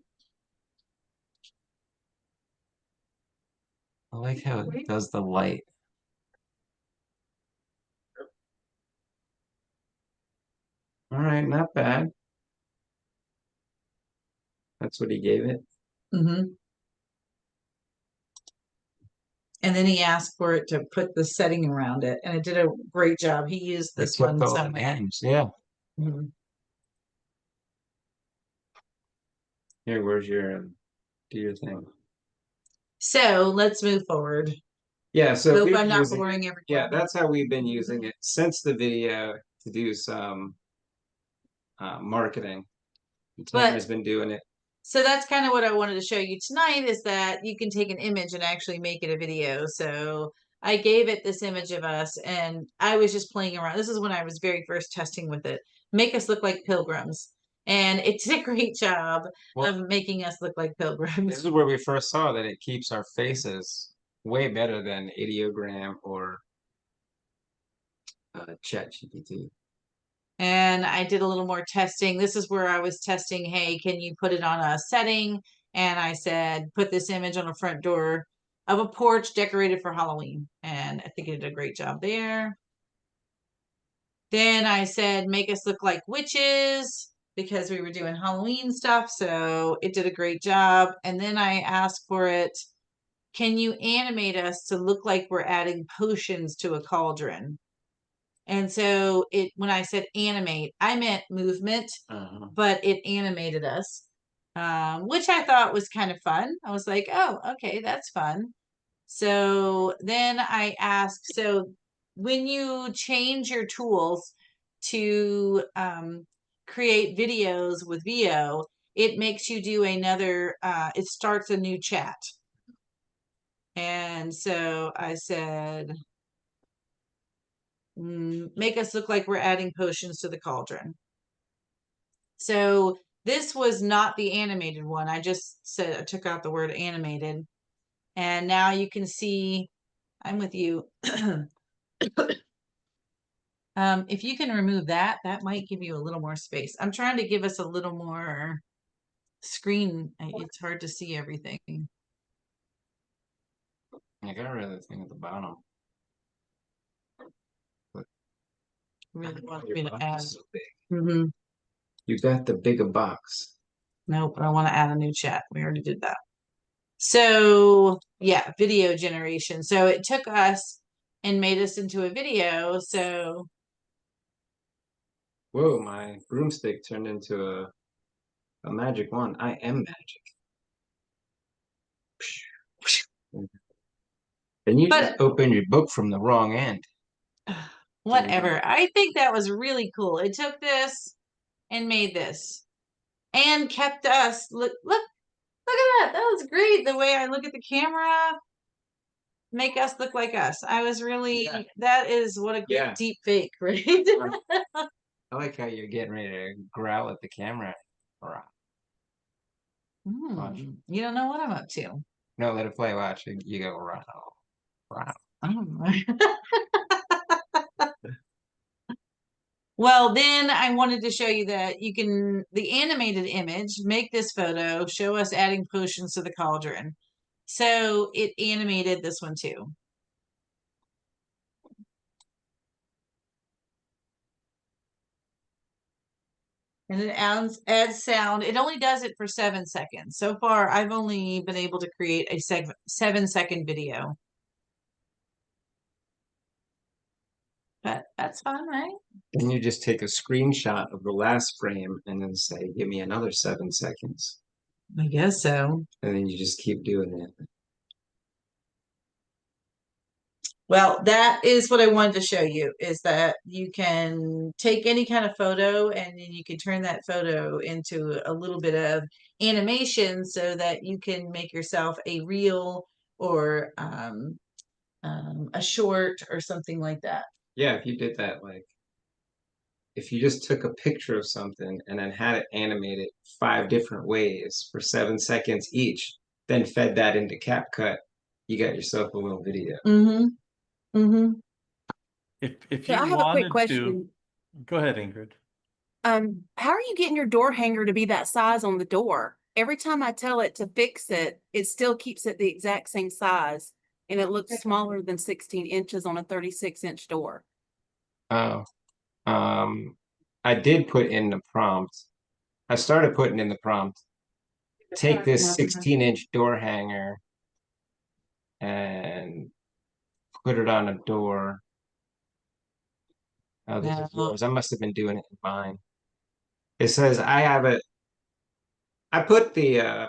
I like how it does the light. All right, not bad. That's what he gave it. Mm-hmm. And then he asked for it to put the setting around it, and it did a great job. He used They this kept one all the somewhere. names. Yeah. Mhm. Here, where's your do your thing? So let's move forward. Yeah, so Hope we've I'm been not using boring everyone. yeah, that's how we've been using it since the video to do some marketing. Tanner's been doing it. So that's kind of what I wanted to show you tonight is that you can take an image and actually make it a video. So I gave it this image of us and I was just playing around. This is when I was very first testing with it. Make us look like pilgrims. And it did a great job of making us look like pilgrims. This is where we first saw that it keeps our faces way better than ideogram or ChatGPT. And I did a little more testing. This is where I was testing, hey, can you put it on a setting? And I said, put this image on a front door of a porch decorated for Halloween. And I think it did a great job there. Then I said, make us look like witches because we were doing Halloween stuff. So it did a great job. And then I asked for it, can you animate us to look like we're adding potions to a cauldron? And so when I said animate, I meant movement, but it animated us, which I thought was kind of fun. I was like, oh, okay, that's fun. So then I asked, so when you change your tools to create videos with VO, it makes you do another, it starts a new chat. And so I said, make us look like we're adding potions to the cauldron. So this was not the animated one. I just said I took out the word animated. And now you can see I'm with you. If you can remove that, that might give you a little more space. I'm trying to give us a little more screen. It's hard to see everything. I got rid of the thing at the bottom. Really want me to box add. is so big. Mm-hmm. You got the bigger box. Nope, I want to add a new chat. We already did that. So yeah, video generation. So it took us and made us into a video. So Whoa, my broomstick turned into a magic wand. I am magic. And you just opened your book from the wrong end. Whatever. I think that was really cool. It took this and made this and kept us look at that. That was great. The way I look at the camera, make us look like us. I was really that is what a great deep fake, right? I like how you're getting ready to growl at the camera. You don't know what I'm up to. No, let it play. Watch. You go wow. Well, then I wanted to show you that you can, the animated image, make this photo, show us adding potions to the cauldron. So it animated this one too. And it adds sound. It only does it for 7 seconds. So far, I've only been able to create a 7-second video. But that's fine, right? Then you just take a screenshot of the last frame and then say, give me another 7 seconds. I guess so. And then you just keep doing it. Well, that is what I wanted to show you, is that you can take any kind of photo and then you can turn that photo into a little bit of animation so that you can make yourself a reel or a short or something like that. Yeah, if you did that, like, if you just took a picture of something and then had it animated 5 different ways for 7 seconds each, then fed that into CapCut, you got yourself a little video. Mm-hmm. Mm-hmm. If So you I have a quick wanted to, question. go ahead, Ingrid. How are you getting your door hanger to be that size on the door? Every time I tell it to fix it, it still keeps it the exact same size, and it looks smaller than 16 inches on a 36-inch door. Oh, I did put in the prompt. I started putting in the prompt. Take this 16-inch door hanger and put it on a door. Oh, this is No. yours. I must have been doing it in mine. It says I have it. I put the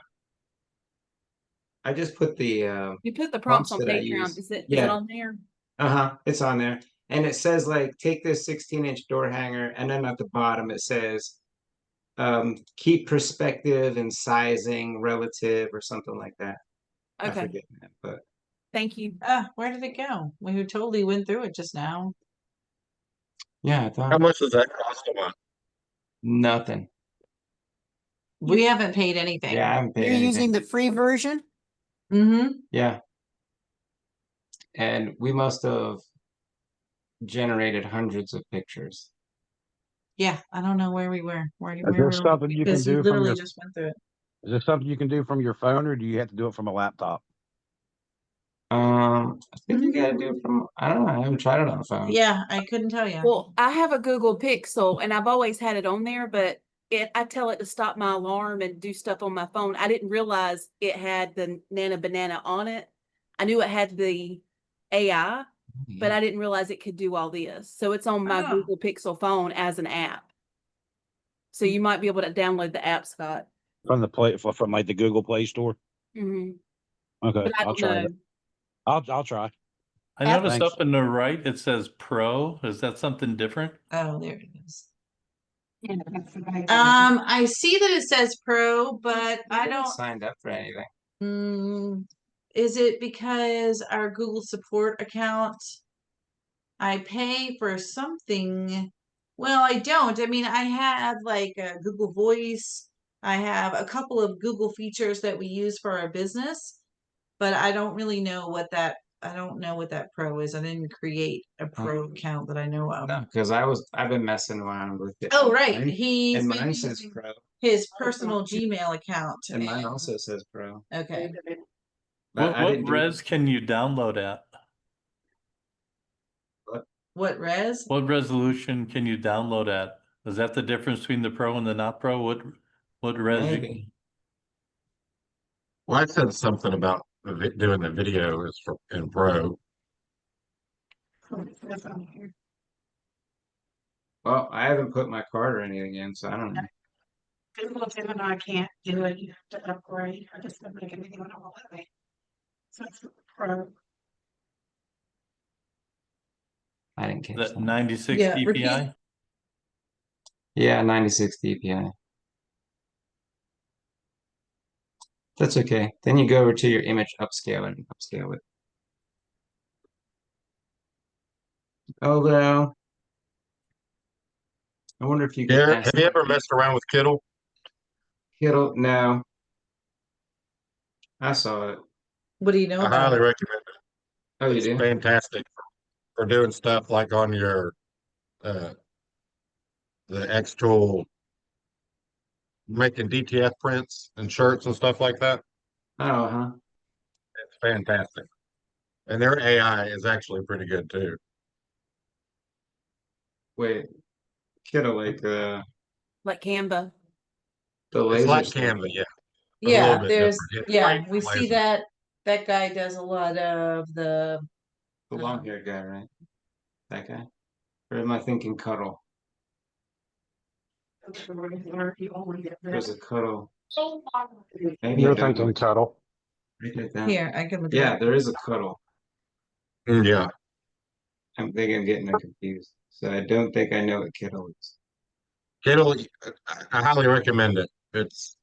I just put the You put the prompts prompts on that I Patreon. use. Is it Yeah. on there? Uh-huh. It's on there. And it says like take this 16-inch door hanger, and then at the bottom it says keep perspective and sizing relative or something like that. I Okay, forget that, but thank you. Where did it go? We totally went through it just now. yeah, I How thought much does that cost a month? nothing. We haven't paid anything. Yeah, I haven't paid You're anything. using the free version? Mm-hmm. Yeah. And we must have generated hundreds of pictures. Yeah, I don't know where we were. Where Is we this were something you can because you do from literally your, just went through it. is this something you can do from your phone, or do you have to do it from a laptop? I think you gotta do it from, I don't know, I haven't tried it on the phone. Yeah, I couldn't tell you. Well, I have a Google Pixel and I've always had it on there, but I tell it to stop my alarm and do stuff on my phone. I didn't realize it had the Nana Banana on it. I knew it had the AI, but I didn't realize it could do all this. So it's on my Oh. Google Pixel phone as an app. So you might be able to download the app, Scott. From the from like the Google Play Store? Mhm. Okay, But I I'll don't try know. it. I'll try. I noticed Thanks. up in the right, it says Pro. Is that something different? Oh, there it is. I see that it says pro, but I don't. Signed up for anything. Is it because our Google support account? I pay for something. Well, I don't. I mean, I have like a Google Voice. I have a couple of Google features that we use for our business, but I don't really know what that. I don't know what that pro is. I didn't create a pro account that I know of. No, because I've been messing around with it. Oh, right. Mine- He's and been mine says using pro. his personal Gmail account. And mine also says pro. Okay. But I What didn't do res can you download at? What res? What resolution can you download at? Is that the difference between the Pro and the not Pro? What res? Maybe. Well, I said something about doing the video is for in Pro. Well, I haven't put my card or anything in, so I don't know. Google Gemini can't do it. You have to upgrade. I just don't make anything on all that way. So it's pro. I didn't catch That that. 96 Yeah, DPI? Yeah, 96 DPI. That's okay. Then you go over to your image upscaler and upscale it. Although, I wonder if you can Garrett, ask have you ever messed around with Kittle? Kittle. No, I saw it. What do you know I about highly it? recommend it. Oh, you It's do? fantastic for doing stuff like on your uh the actual making DTF prints and shirts and stuff like that. Oh, huh. fantastic. And their AI is actually pretty good too. Wait, Kittle, like Like Canva. the It's laser like stuff. Canva, yeah. A little Yeah, bit there's, different. It's yeah, great we for see laser. that, that guy does a lot of the, The long haired guy, right? That guy? Or am I thinking Cuddle? You only get There's this. a Cuddle. Maybe I You're don't know. thinking Tuttle. Write that down. here, I can look Yeah, at there is a Cuddle. Yeah. I think I'm getting them confused. So I don't think I know what Kittle is. It'll, I highly recommend it. It's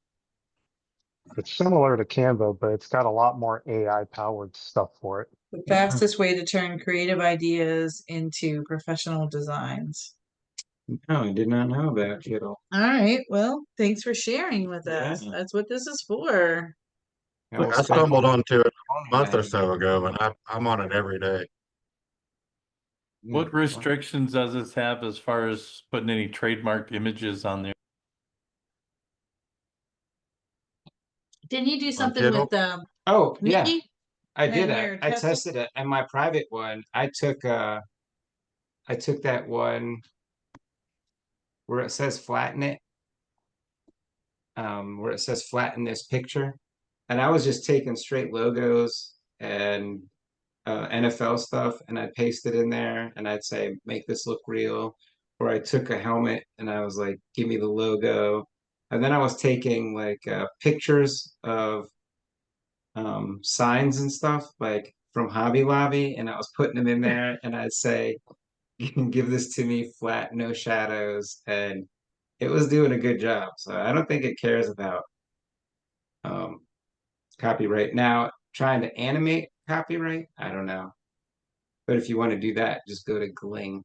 It's similar to Canva, but it's got a lot more AI powered stuff for it. the fastest way to turn creative ideas into professional designs. No, I did not know about Kittle. All right, well, thanks for sharing with us. Yeah. That's what this is for. I will I spend stumbled onto it a month or that. so ago, and I'm on it every day. What restrictions does this have as far as putting any trademarked images on there? Didn't you do On something Kittle? with Oh, yeah, Mickey? I did. And I, your I Tesla? tested it, and my private one, I took that one where it says flatten it, where it says flatten this picture, and I was just taking straight logos and NFL stuff, and I'd paste it in there, and I'd say make this look real. Or I took a helmet and I was like, give me the logo, and then I was taking like pictures of signs and stuff like from Hobby Lobby, and I was putting them in there, and I'd say, give this to me flat, no shadows, and it was doing a good job. So I don't think it cares about um, copyright. Now, trying to animate copyright, I don't know. But if you want to do that, just go to Gling.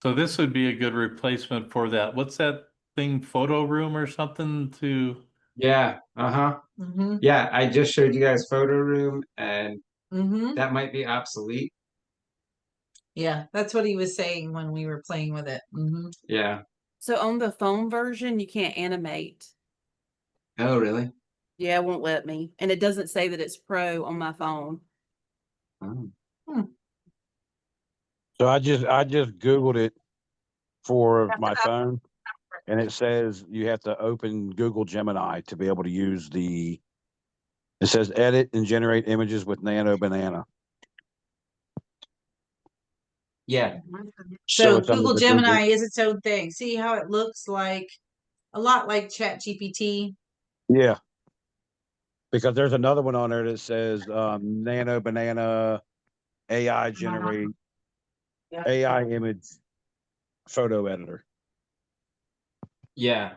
So this would be a good replacement for that. What's that thing, photo room or something to? Yeah, uh-huh. Mm-hmm. Yeah, I just showed you guys Photo Room, and Mm-hmm. that might be obsolete. Yeah, that's what he was saying when we were playing with it. Mm-hmm. Yeah. So on the phone version, you can't animate. Oh, really? Yeah, it won't let me. And it doesn't say that it's pro on my phone. Oh. So I just Googled it for my phone, and it says you have to open Google Gemini to be able to use the. It says edit and generate images with Nano Banana. Yeah. So it's under Google the Gemini is its own thing. See how it looks like a lot like Chat GPT. Yeah, because there's another one on there that says Nano Banana AI generate AI image photo editor. Yeah.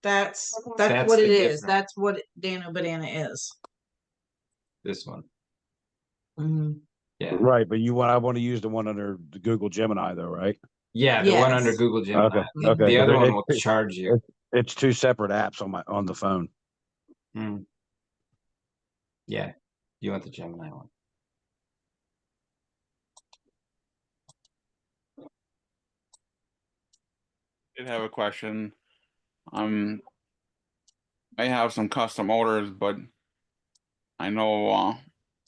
That's That's what the it is. difference. That's what Nano Banana is. This one. Mm-hmm. Yeah. Right, but I want to use the one under the Google Gemini though, right? Yeah, the one under Yes. Google Gemini. Okay, okay. The 'cause other one will charge you. It's two separate apps on the phone. Mm. Yeah. You want the Gemini one. Did have a question. I have some custom orders, but I know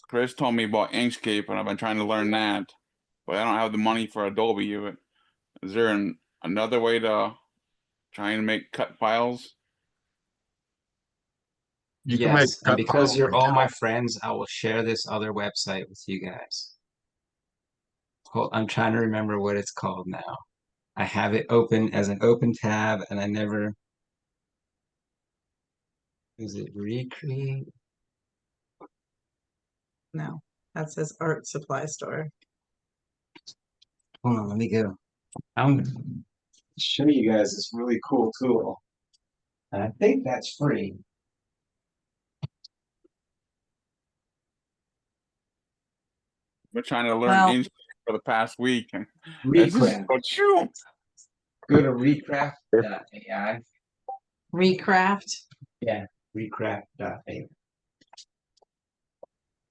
Chris told me about Inkscape, and I've been trying to learn that, but I don't have the money for Adobe yet. Is there another way to try and make cut files? You can make Yes, and cut because files you're in all my Kittle. friends, I will share this other website with you guys. Hold, I'm trying to remember what it's called now. I have it open as an open tab, and I never. Is it Recreate? No, that says art supply store. Hold on, let me go. I'm gonna show you guys this really cool tool. And I think that's free. I've been trying to learn Well, Inkscape for the past week, and it's just Recraft. Go to recraft.ai. Recraft. Yeah, recraft.ai.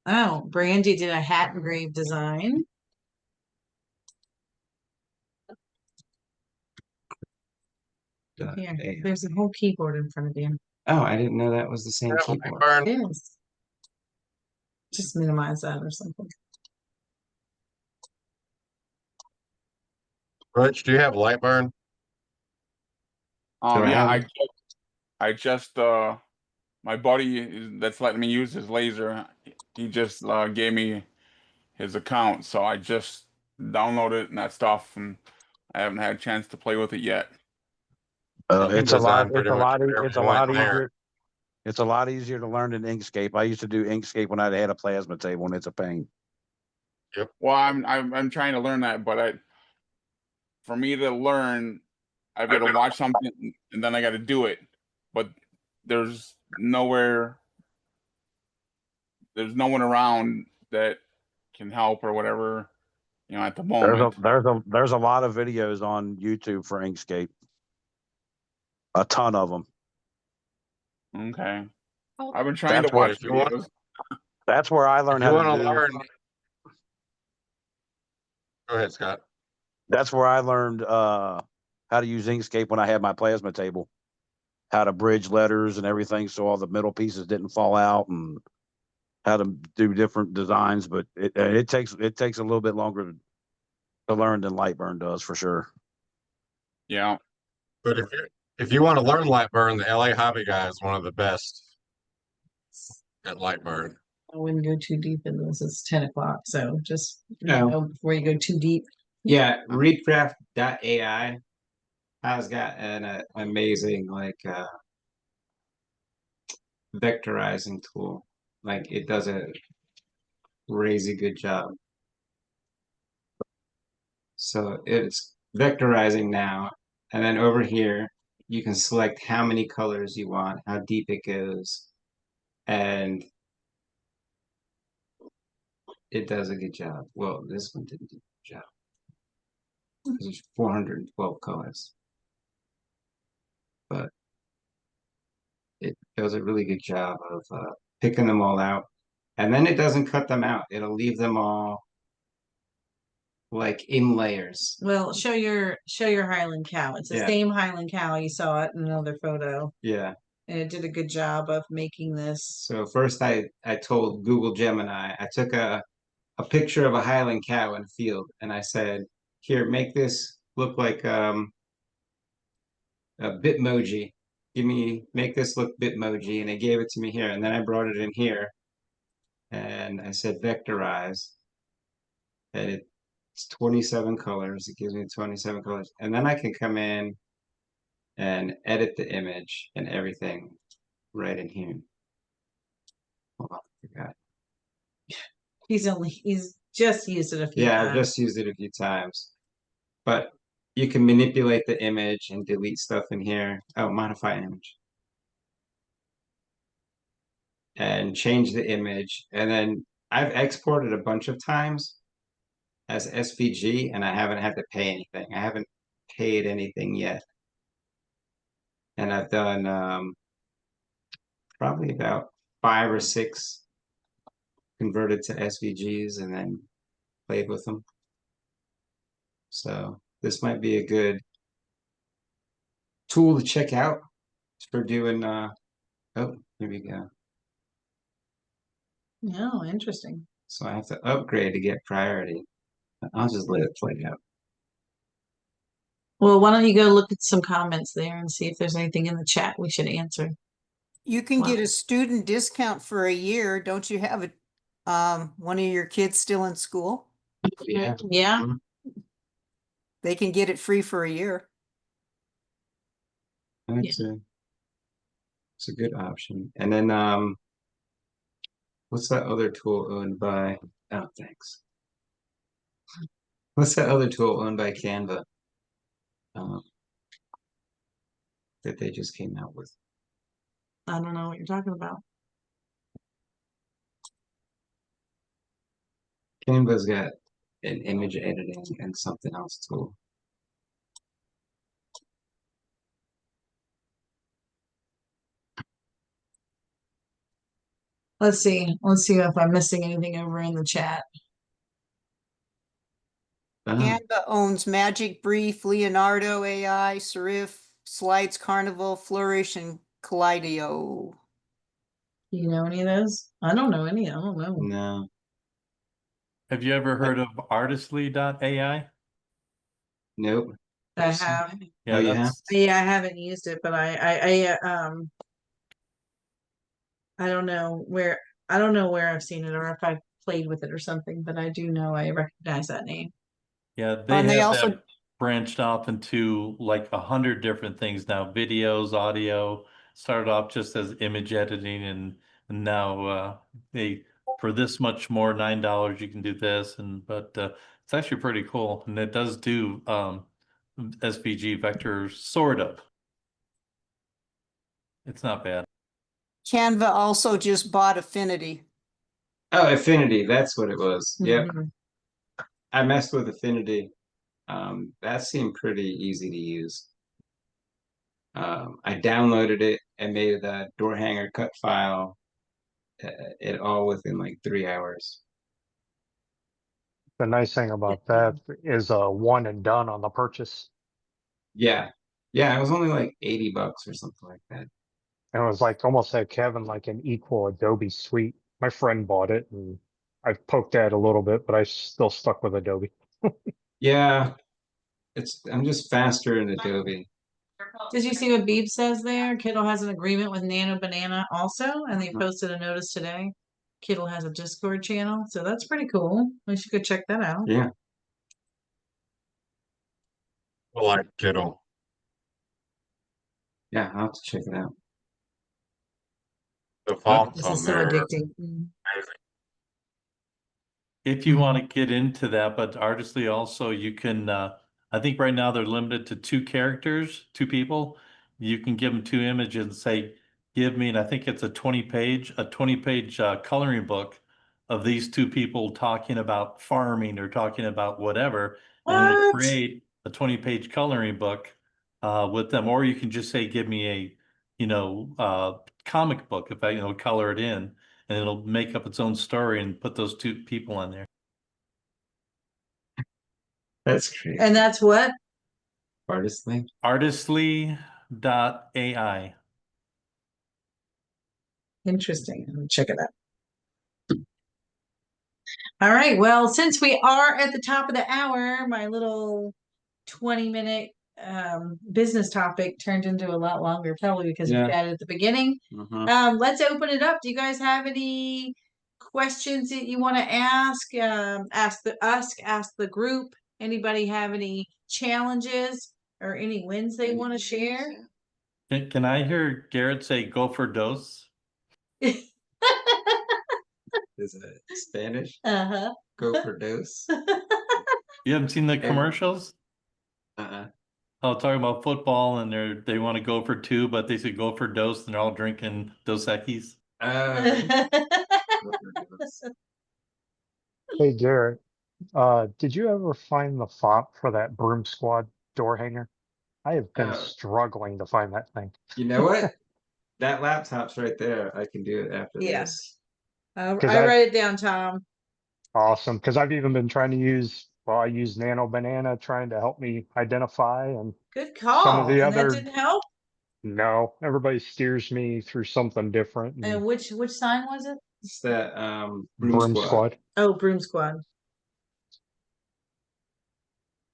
Oh, Brandy did a hat engraved design. Here, there's a whole keyboard in front of you. Oh, I didn't know that was the same Yeah, keyboard. Lightburn. It is. Just minimize that or something. Rich, do you have Lightburn? Do I Yeah, have- I just my buddy that's letting me use his laser, he just gave me his account, so I just downloaded and that stuff, and I haven't had a chance to play with it yet. It's a lot. Design pretty It's a much lot. whatever It's a you want lot in there. easier. It's a lot easier to learn than Inkscape. I used to do Inkscape when I had a plasma table, and it's a pain. Well, I'm trying to learn that, but for me to learn, I've got to watch something and then I got to do it. But there's nowhere, there's no one around that can help or whatever, at the moment. There's a lot of videos on YouTube for Inkscape. A ton of them. Okay. I've been trying That's to watch If you want, videos. That's where I if learned you how want to to do. learn, go ahead, Scott. That's where I learned how to use Inkscape when I had my plasma table. How to bridge letters and everything so all the middle pieces didn't fall out, and how to do different designs. But it takes a little bit longer to learn than Lightburn does, for sure. Yeah. But if you want to learn Lightburn, the LA Hobby guy is one of the best at Lightburn. I wouldn't go too deep in this. It's 10 o'clock, so just No. before you go too deep. Yeah, readcraft.ai has got an amazing vectorizing tool. Like it does a crazy good job. So it's vectorizing now, and then over here you can select how many colors you want, how deep it goes, and it does a good job. Well, this one didn't do a good job. There's 412 colors, but it does a really good job of picking them all out, and then it doesn't cut them out. It'll leave them all like in layers. Well, show your Highland cow. It's the Yeah. same Highland cow. You saw it in another photo. Yeah. And it did a good job of making this. So first I told Google Gemini, I took a picture of a Highland cow in a field, and I said, here, make this look like a Bitmoji. Make this look Bitmoji, and it gave it to me here, and then I brought it in here, and I said vectorize, and it's 27 colors. It gives me 27 colors, and then I can come in and edit the image and everything right in here. Hold on, I forgot. He's just used it a few Yeah, times. I've just used it a few times, but you can manipulate the image and delete stuff in here. Oh, modify image. And change the image. And then I've exported a bunch of times as SVG, and I haven't had to pay anything. I haven't paid anything yet. And I've done probably about 5 or 6 converted to SVGs and then played with them. So this might be a good tool to check out for doing oh, here we go. Oh, interesting. So I have to upgrade to get priority. I'll just let it play out. Well, why don't you go look at some comments there and see if there's anything in the chat we should answer. You can Wow. get a student discount for a year. Don't you have one of your kids still in school? Yeah. Yeah. They can get it free for a year. It's a good option. And then what's that other tool owned by? Oh, thanks. What's that other tool owned by Canva that they just came out with? I don't know what you're talking about. Canva's got an image editing and something else tool. Let's see. Let's see if I'm missing anything over in the chat. Canva owns Magic Brief, Leonardo AI, Serif, Slides, Carnival, Flourish, and Kaleido. Do you know any of those? I don't know any. I don't know. No. Have you ever heard of artistly.ai? Nope. I have. Yeah, Oh, you have? that's Yeah, I haven't used it, but I don't know where I've seen it or if I've played with it or something, but I do know I recognize that name. yeah, they And they have also that branched off into like 100 different things now, videos, audio, started off just as image editing and now they for this much more, $9 you can do this but it's actually pretty cool and it does do SVG vector sort of. It's not bad. Canva also just bought Affinity. Oh, Affinity, that's what it was. Yep. Mhm. I messed with Affinity. That seemed pretty easy to use. I downloaded it and made a door hanger cut file, it all within like 3 hours. The nice thing about that is one and done on the purchase. Yeah. Yeah, it was only like $80 or something like that. And it was like almost like having like an equal Adobe suite. My friend bought it and I've poked at it a little bit, but I still stuck with Adobe. Yeah, I'm just faster in Adobe. Did you see what Beeb says there? Kittle has an agreement with Nano Banana also, and they Mhm. posted a notice today. Kittle has a Discord channel, so that's pretty cool. We should go check that out. Yeah. I like Kittle. Yeah, I'll have to check it out. The fonts This on is so there are addicting. amazing. If you want to get into that, but Artistly also you can I think right now they're limited to 2 characters, 2 people. You can give them 2 images and say, give me, and I think it's a 20-page coloring book of these 2 people talking about farming or talking about whatever, and it'll What? create a 20-page coloring book with them. Or you can just say, give me a, comic book if I, color it in and it'll make up its own story and put those 2 people on there. That's crazy. And that's what? Artistly. Artistly.ai. Interesting. I'll check it out. All right. Well, since we are at the top of the hour, my little 20-minute business topic turned into a lot longer, probably because we Yeah. chatted at the beginning. Mhm. Let's open it up. Do you guys have any questions that you want to ask? Ask the group. Anybody have any challenges or any wins they want to share? Can I hear Garrett say go for dose? Is it Spanish? Uh-huh. Go for dose. You haven't seen the commercials? Uh-uh. Oh, talking about football and they want to go for 2, but they say go for dose and they're all drinking Dos Equis. Hey Garrett, did you ever find the font for that Broom Squad door hanger? I have been Oh. struggling to find that thing. You know what? That laptop's right there. I can do it after Yeah. this. I I- write it down, Tom. Awesome, because I've even been trying to use, well, I use Nano Banana trying to help me identify, and Good call. some of the And that other, didn't help. no, everybody steers me through something different. And And which sign was it? It's that Broom Broom Squad. Squad, Oh, Broom Squad.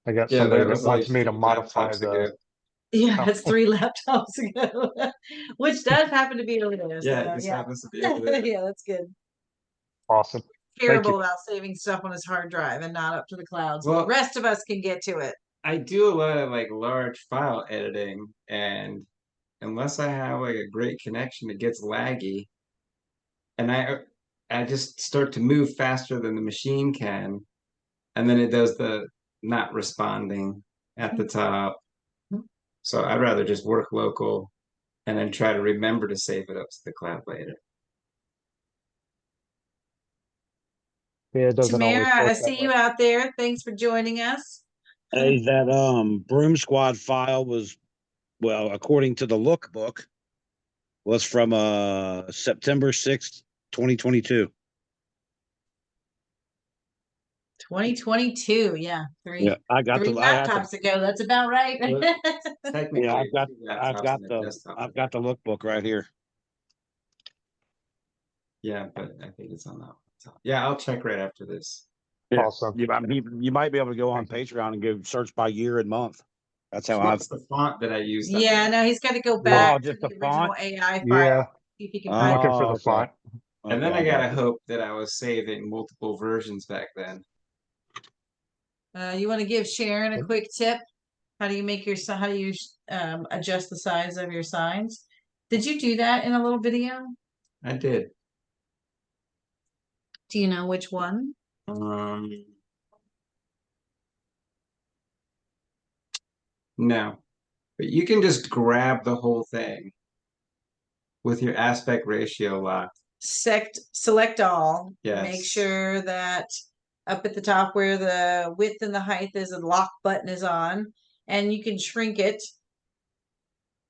I got Yeah, somebody that that was like wants me to 3 modify laptops the. ago. Yeah, Oh. that's 3 laptops ago, which does happen to be over there. Yeah, So it just yeah, happens to be over there. yeah, that's good. Awesome. Thank Terrible you. about saving stuff on his hard drive and not up to the cloud. So Well- the rest of us can get to it. I do a lot of like large file editing, and unless I have like a great connection, it gets laggy. And I just start to move faster than the machine can, and then it does the not responding at the top. So I'd rather just work local and then try to remember to save it up to the cloud later. Yeah, it doesn't always Tamara, I work that see you way. out there. Thanks for joining us. Hey, that Broom Squad file was, well, according to the lookbook, was from September 6th, 2022. 2022. Yeah. Yeah, I got Three the, I had to, laptops ago. That's about right. Technically, yeah, two I've laptops got and a the, desktop. I've got the lookbook right here. Yeah, but I think it's on that one. Yeah, I'll check right after this. Yeah, Awesome. you might be able to go on Patreon and go search by year and month. That's how I've. What's the font that I used? Yeah, no, he's got to go Yeah. back Oh, to just the the original font? AI Yeah, file. See if he can I'm find looking for it. the Okay. font. And then Okay, I got gotta you. hope that I was saving multiple versions back then. You want to give Sharon a quick tip? How do you make your how do you adjust the size of your signs? Did you do that in a little video? I did. Do you know which one? No, but you can just grab the whole thing with your aspect ratio locked. Select all. Yes. Make sure that up at the top where the width and the height is, a lock button is on, and you can shrink it.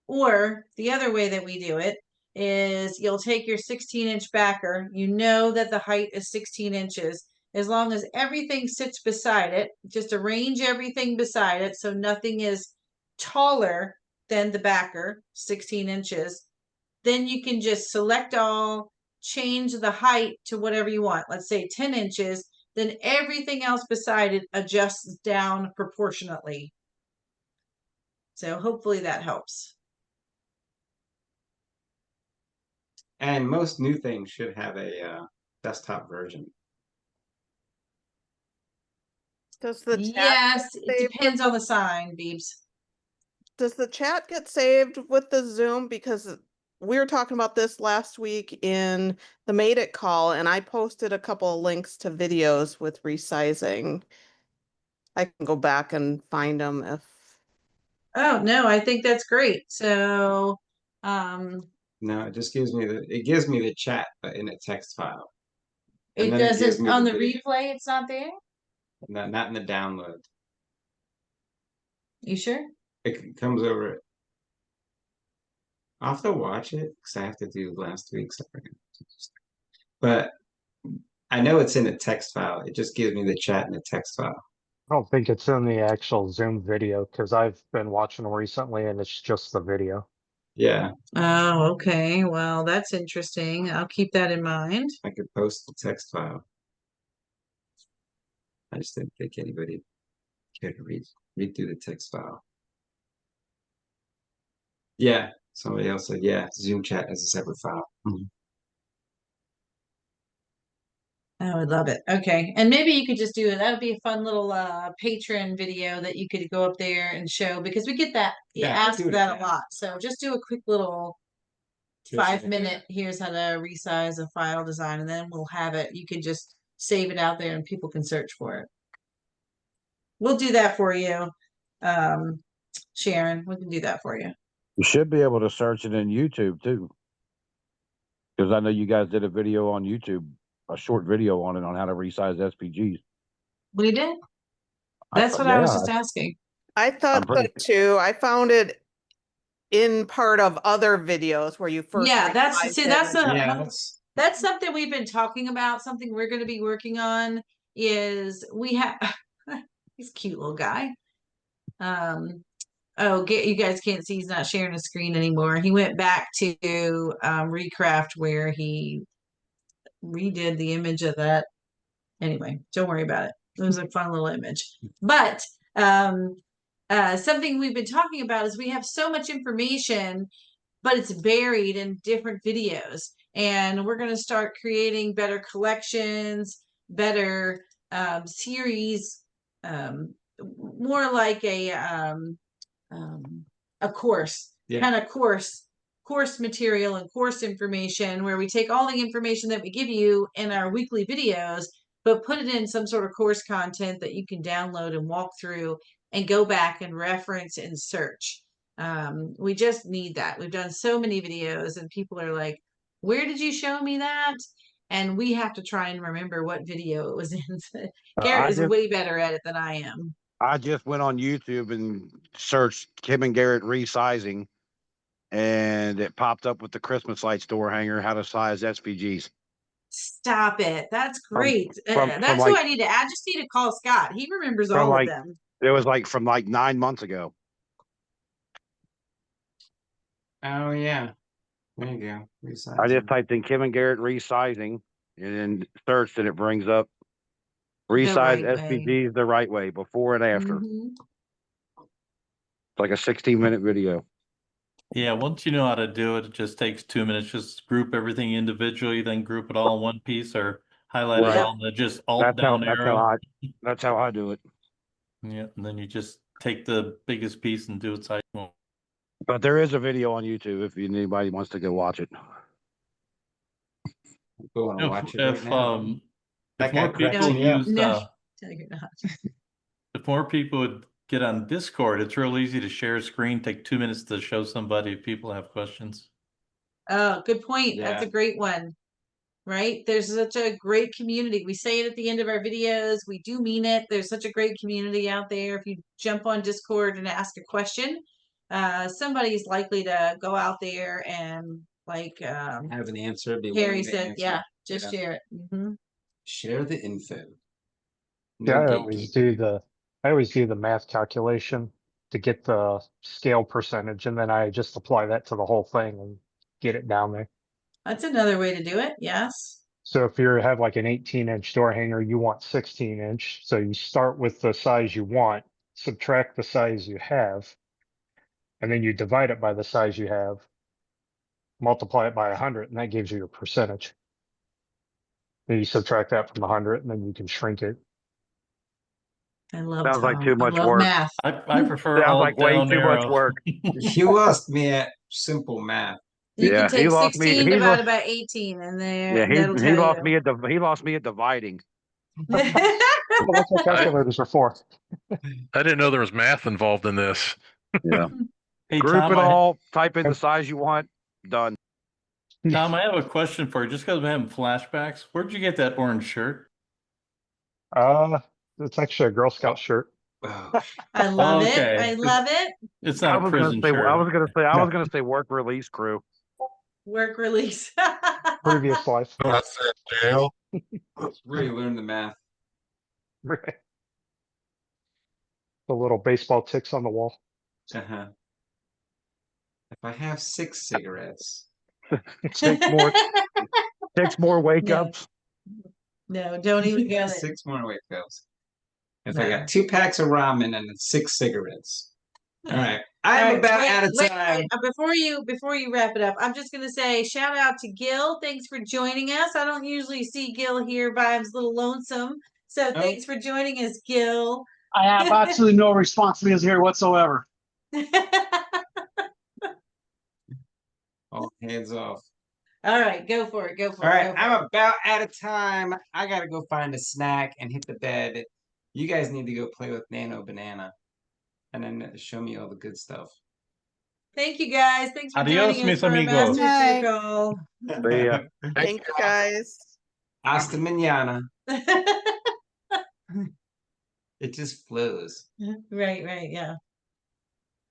Or the other way that we do it is you'll take your 16-inch backer. You know that the height is 16 inches. As long as everything sits beside it, just arrange everything beside it so nothing is taller than the backer, 16 inches. Then you can just select all, change the height to whatever you want. Let's say 10 inches. Then everything else beside it adjusts down proportionately. So hopefully that helps. And most new things should have a desktop version. Does the chat Yes, get it saved depends with on the sign, Beebs. does the chat get saved with the Zoom? Because we were talking about this last week in the Made It call, and I posted a couple of links to videos with resizing. I can go back and find them if. Oh no, I think that's great. So, No, it just gives me the chat, but in a text file. And it then it gives doesn't me on the video. replay. It's not there. Not in the download. You sure? It comes over. I'll have to watch it because I have to do last week's. But I know it's in a text file. It just gives me the chat in a text file. I don't think it's in the actual Zoom video because I've been watching them recently and it's just the video. Yeah, Oh, okay. Well, that's interesting. I'll keep that in mind. I could post the text file. I just didn't think anybody cared to read through the text file. Yeah, somebody else said, yeah, Zoom chat as a separate file. I would love it. Okay. And maybe you could just do it. That would be a fun little patron video that you could go up there and show because we get that Yeah, I asked do it that again. a lot. So just do a quick little Just 5-minute, here's how to resize a file design, and then we'll have it. You can just save it out there and people can search for it. We'll do that for you. Sharon, we can do that for you. You should be able to search it in YouTube too. Because I know you guys did a video on YouTube, a short video on it on how to resize SPGs. We did? That's what I was just asking. I thought so too. I found it in part of other videos where you first. Yeah, that's that's something we've been talking about. Something we're going to be working on is we have he's a cute little guy. Oh, you guys can't see he's not sharing a screen anymore. He went back to Recraft where he redid the image of that. Anyway, don't worry about it. It was a fun little image. But something we've been talking about is we have so much information, but it's buried in different videos. And we're going to start creating better collections, better series, more like a course, kind of course material and course information where we take all the information that we give you in our weekly videos, but put it in some sort of course content that you can download and walk through and go back and reference and search. We just need that. We've done so many videos and people are like, where did you show me that? And we have to try and remember what video it was in. Garrett is way better at it than I am. I just went on YouTube and searched Kim and Garrett resizing, and it popped up with the Christmas lights door hanger, how to size SVGs. Stop it. That's From- great. from That's who like- I need to add. I just need to call Scott. He remembers From all like- of them. It was like from like 9 months ago. Oh yeah. There you go. I Resizing. just typed in Kim and Garrett resizing and then searched and it brings up resize right way. SPGs the right way, before and after. Mhm. It's like a 16-minute video. Yeah, once you know how to do it, it just takes 2 minutes. Just group everything individually, then group it all in one piece or highlight Right. it all and then just alt down arrow. That's how I do it. Yeah, and then you just take the biggest piece and do it side. But there is a video on YouTube if anybody wants to go watch it. Go and watch it right now. If That guy more cracks people me up. use No, you're not. if more people would get on Discord, it's real easy to share a screen, take 2 minutes to show somebody if people have questions. Oh, good point. That's a Yeah. great one. Right? There's such a great community. We say it at the end of our videos. We do mean it. There's such a great community out there. If you jump on Discord and ask a question, somebody's likely to go out there and like Have an answer. Be Harry willing to said, answer. yeah, just Yeah. share it. Mhm. Share the info. Yeah, No I always do the math calculation to get the scale percentage, and then I just apply that to the whole thing and get it down there. That's another way to do it. Yes. So if you have like an 18-inch door hanger, you want 16-inch. So you start with the size you want, subtract the size you have, and then you divide it by the size you have, multiply it by 100, and that gives you your percentage. Then you subtract that from the 100, and then you can shrink it. I love Sounds like Tom. too I much love work. math. I prefer Sounds alt like way down too much arrow. work. You lost me at simple math. You Yeah, can he take lost me- 16 he divided lost- by 18 and there Yeah, and that'll he tell lost you. me at dividing. Well, that's what calculators are for. I didn't know there was math involved in this. Yeah. Hey, Group Tom, it all, type in the size you want, done. Tom, I have a question for you. Just because I'm having flashbacks, where'd you get that orange shirt? It's actually a Girl Scout shirt. Oh, I love Okay. it. I love it. It's I not a was gonna prison say, shirt. I was gonna say work release crew. Work release. Previous life. I said jail. where you learn the math. Right. The little baseball ticks on the wall. Uh-huh. If I have 6 cigarettes, Six more wake No. ups. No, don't even go there. 6 more wake ups. If No. I got 2 packs of ramen and 6 cigarettes. All right. All I'm right, about wait, out of wait, time. wait, before you wrap it up, I'm just gonna say shout out to Gil. Thanks for joining us. I don't usually see Gil here by his little lonesome. So thanks for joining us, Gil. I have absolutely no responsibilities here whatsoever. All hands off. All right, go for it. Go for All it. right, go for I'm about out of time. I gotta go find a snack and hit the bed. You guys need to go play with Nano Banana, and then show me all the good stuff. Thank you guys. Thanks for Adios, joining us mis for our amigos. Master Night. Circle. See ya. Thank you guys. Hasta mañana. It just flows. Right, yeah.